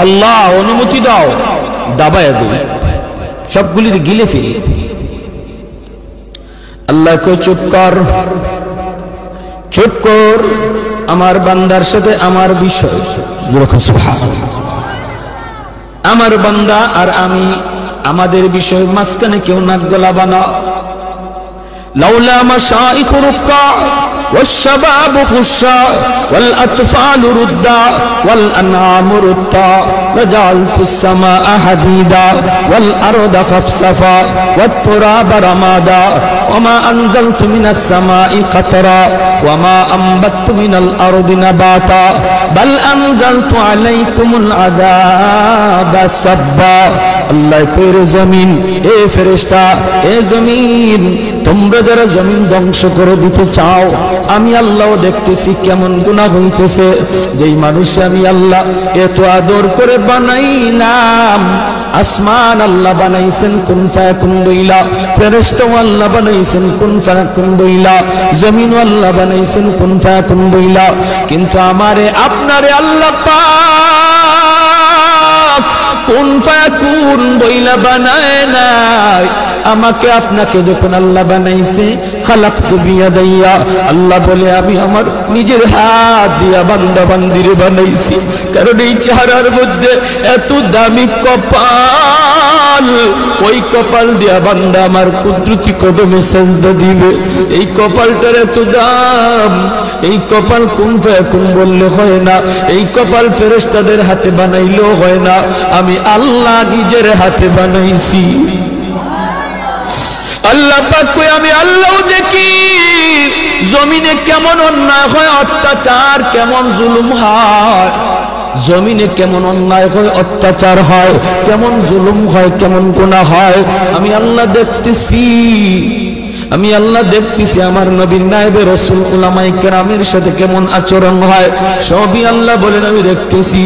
আল্লাহ অনুমতি দাও, দাবায় দেই, সবগুলির গিলে ফেলি। আল্লাহ কই চুপ কর, চুপ কর, আমার বান্দার সাথে আমার বিষয়, আমার বান্দা আর আমি, আমাদের বিষয় মাঝখানে কেউ নাক গলাবা না। লাউলা মাশাইখ রুক্কা والشباب خشا والأطفال ردا والأنعام ردا لجعلت السماء حديدا والأرض خفصفا والتراب رمادا وما أنزلت من السماء قطرا وما أنبت من الأرض نباتا بل أنزلت عليكم العذاب سبا الله كير زمين اے فرشتہ اے زمین তোমরা যারা জমিন ধ্বংস করে দিতে চাও, আমি আল্লাহ দেখতেছি কেমন গুনাহ হইতেছে। যেই মানুষ আমি আল্লাহ এত আদর করে বানাইলাম, আসমান আল্লাহ বানাইছেন কুন ফায়াকুন বইলা, ফেরেশতা আল্লাহ বানাইছেন কুন ফায়াকুন বইলা, জমিন আল্লাহ বানাইছেন কুন ফায়াকুন বইলা, কিন্তু আমারে আপনারে আল্লাহ পাক কুন ফায়াকুন বইলা বানায় নাই। আমাকে আপনাকে যখন আল্লাহ বানাইছে, খালাকতু বিয়াদাইয়া, আল্লাহ বলে আমি আমার নিজের হাত দিয়া বান্দা বান্দিরে বানাইছি। কারণ এই চেহারার মধ্যে এত দামি কপাল, ওই কপাল দিয়া বান্দা আমার কুদরতি কদমে সেজদা দিবে। এই কপালটার এত দাম, এই কপাল কুন ফায়াকুন বললে হয় না, এই কপাল ফেরেশতাদের হাতে বানাইলেও হয় না, আমি আল্লাহ নিজের হাতে বানাইছি। আল্লাহ পাক কই আমি আল্লাহ দেখি জমিনে কেমন অন্যায় হয়, অত্যাচার কেমন জুলুম হয়, জমিনে কেমন অন্যায় হয়, অত্যাচার হয়, কেমন জুলুম হয়, কেমন গুনাহ হয়, আমি আল্লাহ দেখতেছি। আমি আল্লাহ দেখতেছি আমার নবীর নায়েবে রাসূল উলামায়ে কেরামের সাথে কেমন আচরণ হয়, সবই আল্লাহ বলেন আমি দেখতেছি।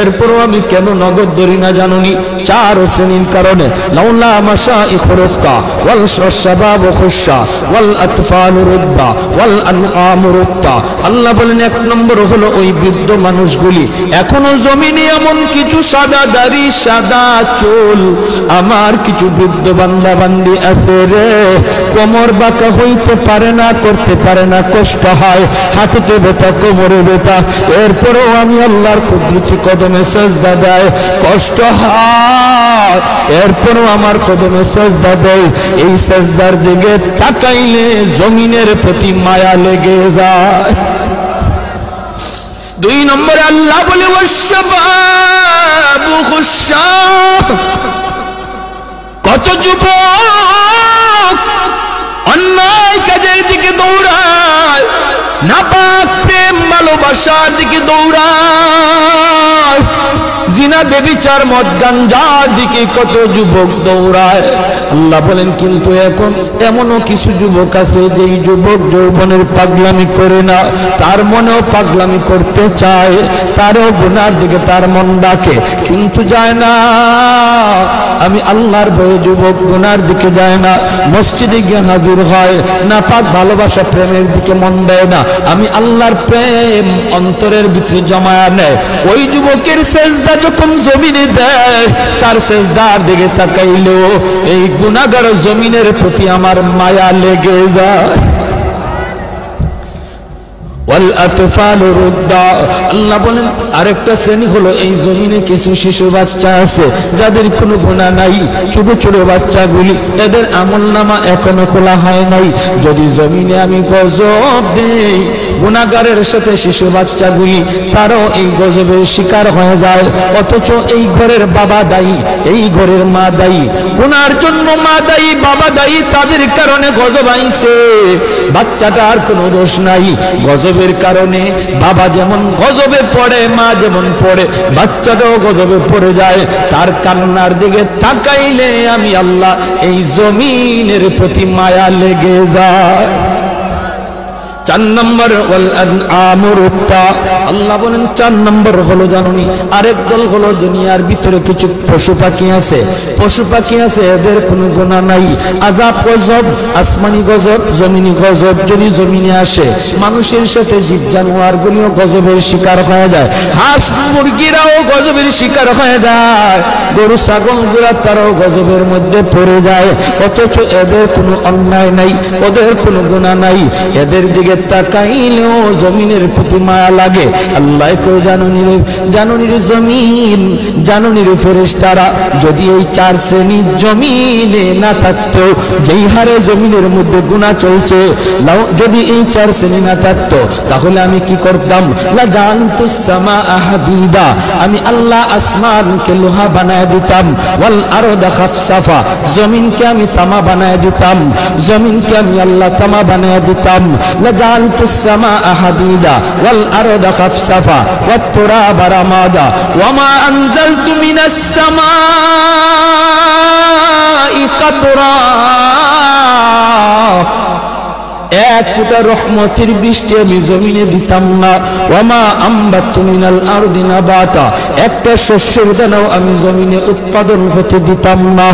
এরপরও আমি কেন নগদ ধরি না জানুনি? 4 শ্রেণীর কারণে। লাউলা মাশাইখ রুক্কা ওয়াল শাবাব খুশা ওয়াল আতফাল রুদ্দা ওয়াল আনআম রুত্তা। আল্লাহ বলেন 1 নম্বর হলো ওই বৃদ্ধ মানুষগুলি, এখনো জমিনে এমন কিছু সাদা দাড়ি সাদা চুল আমার কিছু বৃদ্ধ বান্দা বান্দি আছে রে, কোমর বাঁকা হইতে পারে না, করতে পারে না, কষ্ট হয়, হাঁটুতে ব্যথা, কোমরে ব্যথা, এরপরেও আমি আল্লাহর কুদরতি কদমে সেজদা দেয়, কষ্ট হয়, এরপরেও আমার কদমে সেজদা দেয়। এই সেজদার দিকে তাকাইলে জমিনের প্রতি মায়া লেগে যায়। 2 নম্বরে আল্লাহ বলে ওয়াশবাবু খুশা, কত যুবক অন্যায় কাজের দিকে দৌড়ায়, নাপাক প্রেম ভালোবাসার দিকে দৌড়ায়, জিনা বেবিচার মদ গাঞ্জার দিকে কত যুবক দৌড়ায়। আল্লাহ বলেন কিন্তু এখন এমনও কিছু যুবক আছে যেই যুবক যৌবনের পাগলামি করে না, তার মনেও পাগলামি করতে চায়, তারও গুনার দিকে তার মন ডাকে কিন্তু যায় না। আমি আল্লাহর ভয়ে যুবক গুনার দিকে যায় না, মসজিদে গিয়ে হাজির হয় না, পাক ভালোবাসা প্রেমের দিকে মন দেয় না, আমি আল্লাহর প্রেম অন্তরের ভিতরে জমায়া নেয়। ওই যুবকের সেজদা যখন জমিনে দেয়, তার সেজদার দিকে তাকাইলেও এই গুনাহগার জমিনের প্রতি আমার মায়া লেগে যায়। আল্লাহ বলেন আরেকটা শ্রেণী হলো এই জমিনে কিছু শিশু বাচ্চা আছে যাদের কোনো গুনাহ নাই, ছোট ছোট বাচ্চাগুলি, এদের আমলনামা এখনো খোলা হয় নাই। যদি জমিনে আমি গজব দেই, গুনাহগারের সাথে শিশু বাচ্চাগুলি তারাও এই গজবের শিকার হয়ে যায়, অথচ এই ঘরের বাবা দায়ী, এই ঘরের মা দায়ী, গুনার জন্য মা দায়ী, বাবা দায়ী, তাদের কারণে গজব আইছে, বাচ্চাটার কোনো দোষ নাই। গজবের কারণে বাবা যেমন গজবে পড়ে, মা যেমন পড়ে, বাচ্চাটাও গজবে পড়ে যায়। তার কান্নার দিকে তাকাইলে আমি আল্লাহ এই জমিনের প্রতি মায়া লেগে যায়। 4 নম্বর ওয়াল আনআম রুত্তা। আল্লাহ বলেন 4 নম্বর হলো জানুনি আরেক দল হলো দুনিয়ার ভিতরে কিছু পশু পাখি আছে, পশু পাখি আছে এদের কোনো গুনাহ নাই, আযাব গজব, আসমানি গজব, জমিনি গজব যদি জমিনে আসে, মানুষের সাথে জীব জানোয়ারগুলিও গজবের শিকার হয়ে যায়, হাঁস মুরগিরাও গজবের শিকার হয়ে যায়, গরু ছাগলগুলা তারাও গজবের মধ্যে পড়ে যায়, অথচ এদের কোনো অন্যায় নাই, ওদের কোনো গুনাহ নাই, এদের দিকে তাকাইলেও জমিনের প্রতি মায়া লাগে। আল্লাহ কই জানুনি রে জমিন, জানুনি রে ফেরেশতারা, যদি এই 4 শ্রেণী জমিনে না থাকতো, যেই হারে জমিনের মধ্যে গুনাহ চলছে, যদি এই 4 শ্রেণী না থাকতো তাহলে আমি কি করতাম? লা জানতুস সামা হাদিদা, আমি আল্লাহ আসমানকে লোহা বানায় দিতাম, ওয়াল আরদা খাফসাফা, জমিনকে আমি তামা বানায় দিতাম, জমিনকে আমি আল্লাহ তামা বানায় দিতাম, لجعلت السماء حديدا والأرض خفصفا والتراب رمادا وما أنزلت من السماء قطرا, এক ফোঁটা রহমতের বৃষ্টি আমি জমিনে দিতাম না, ওয়ামা আম্বাতু মিনাল আরদি নাবাতা, একটা শস্যের দানাও আমি জমিনে উৎপাদন হতে দিতাম না,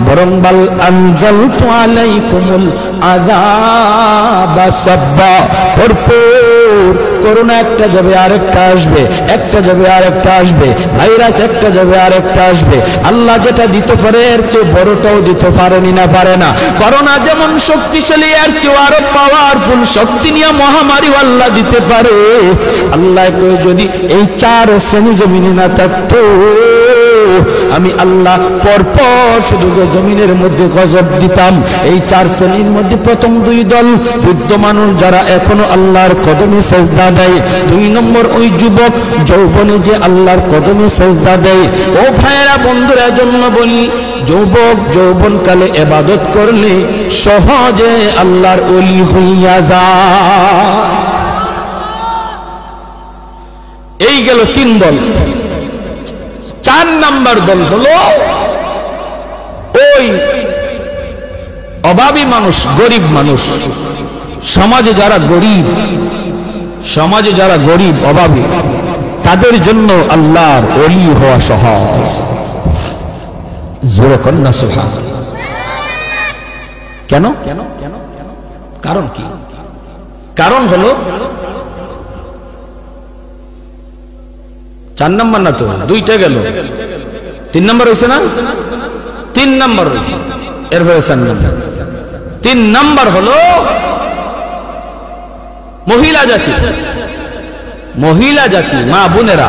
বরং বাল আনজালতু আলাইকুমুল আযাবা সাব্বা, ভরপুর করোনা একটা যাবে আরেকটা আসবে, একটা যাবে আরেকটা আসবে, ভাইরাস একটা যাবে আরেকটা আসবে, আল্লাহ যেটা দিতে পারে এর চেয়ে বড়টাও দিতে পারেনি না পারে না। করোনা যেমন শক্তিশালী, এর চেয়ে আরো পাওয়ারফুল শক্তি নিয়ে মহামারী আল্লাহ দিতে পারে। আল্লাহ কই যদি এই 4 শ্রেণী জমিনে না থাকতো, আমি আল্লাহ পরপর শুধু জমিনের মধ্যে গজব দিতাম। এই 4 শ্রেণীর মধ্যে প্রথম 2 দল বৃদ্ধ মানুষ যারা এখনো আল্লাহর কদমে সেজদা দেয়, 2 নম্বর ওই যুবক যৌবনে যে আল্লাহর কদমে সেজদা দেয়। ও ভাইয়েরা বন্ধুরা, জন্য বলি যুবক যৌবনকালে ইবাদত করলে সহজে আল্লাহর ওলি হইয়া যায়। এই গেল 3 দল। 4 নাম্বার দল হলো ওই অভাবী মানুষ, গরিব মানুষ, সমাজে যারা গরিব অভাবী, তাদের জন্য আল্লাহর ওলি হওয়া সহজ। জোরে কন্যা সুবহানাল্লাহ। কেন? কারণ কি? কারণ হলো 4 নম্বর না তো, 2টা গেল, 3 নম্বর হয়েছে না? 3 নম্বর হয়েছে, এরপরে 4 নম্বর। 3 নম্বর হলো মহিলা জাতি, মা বোনেরা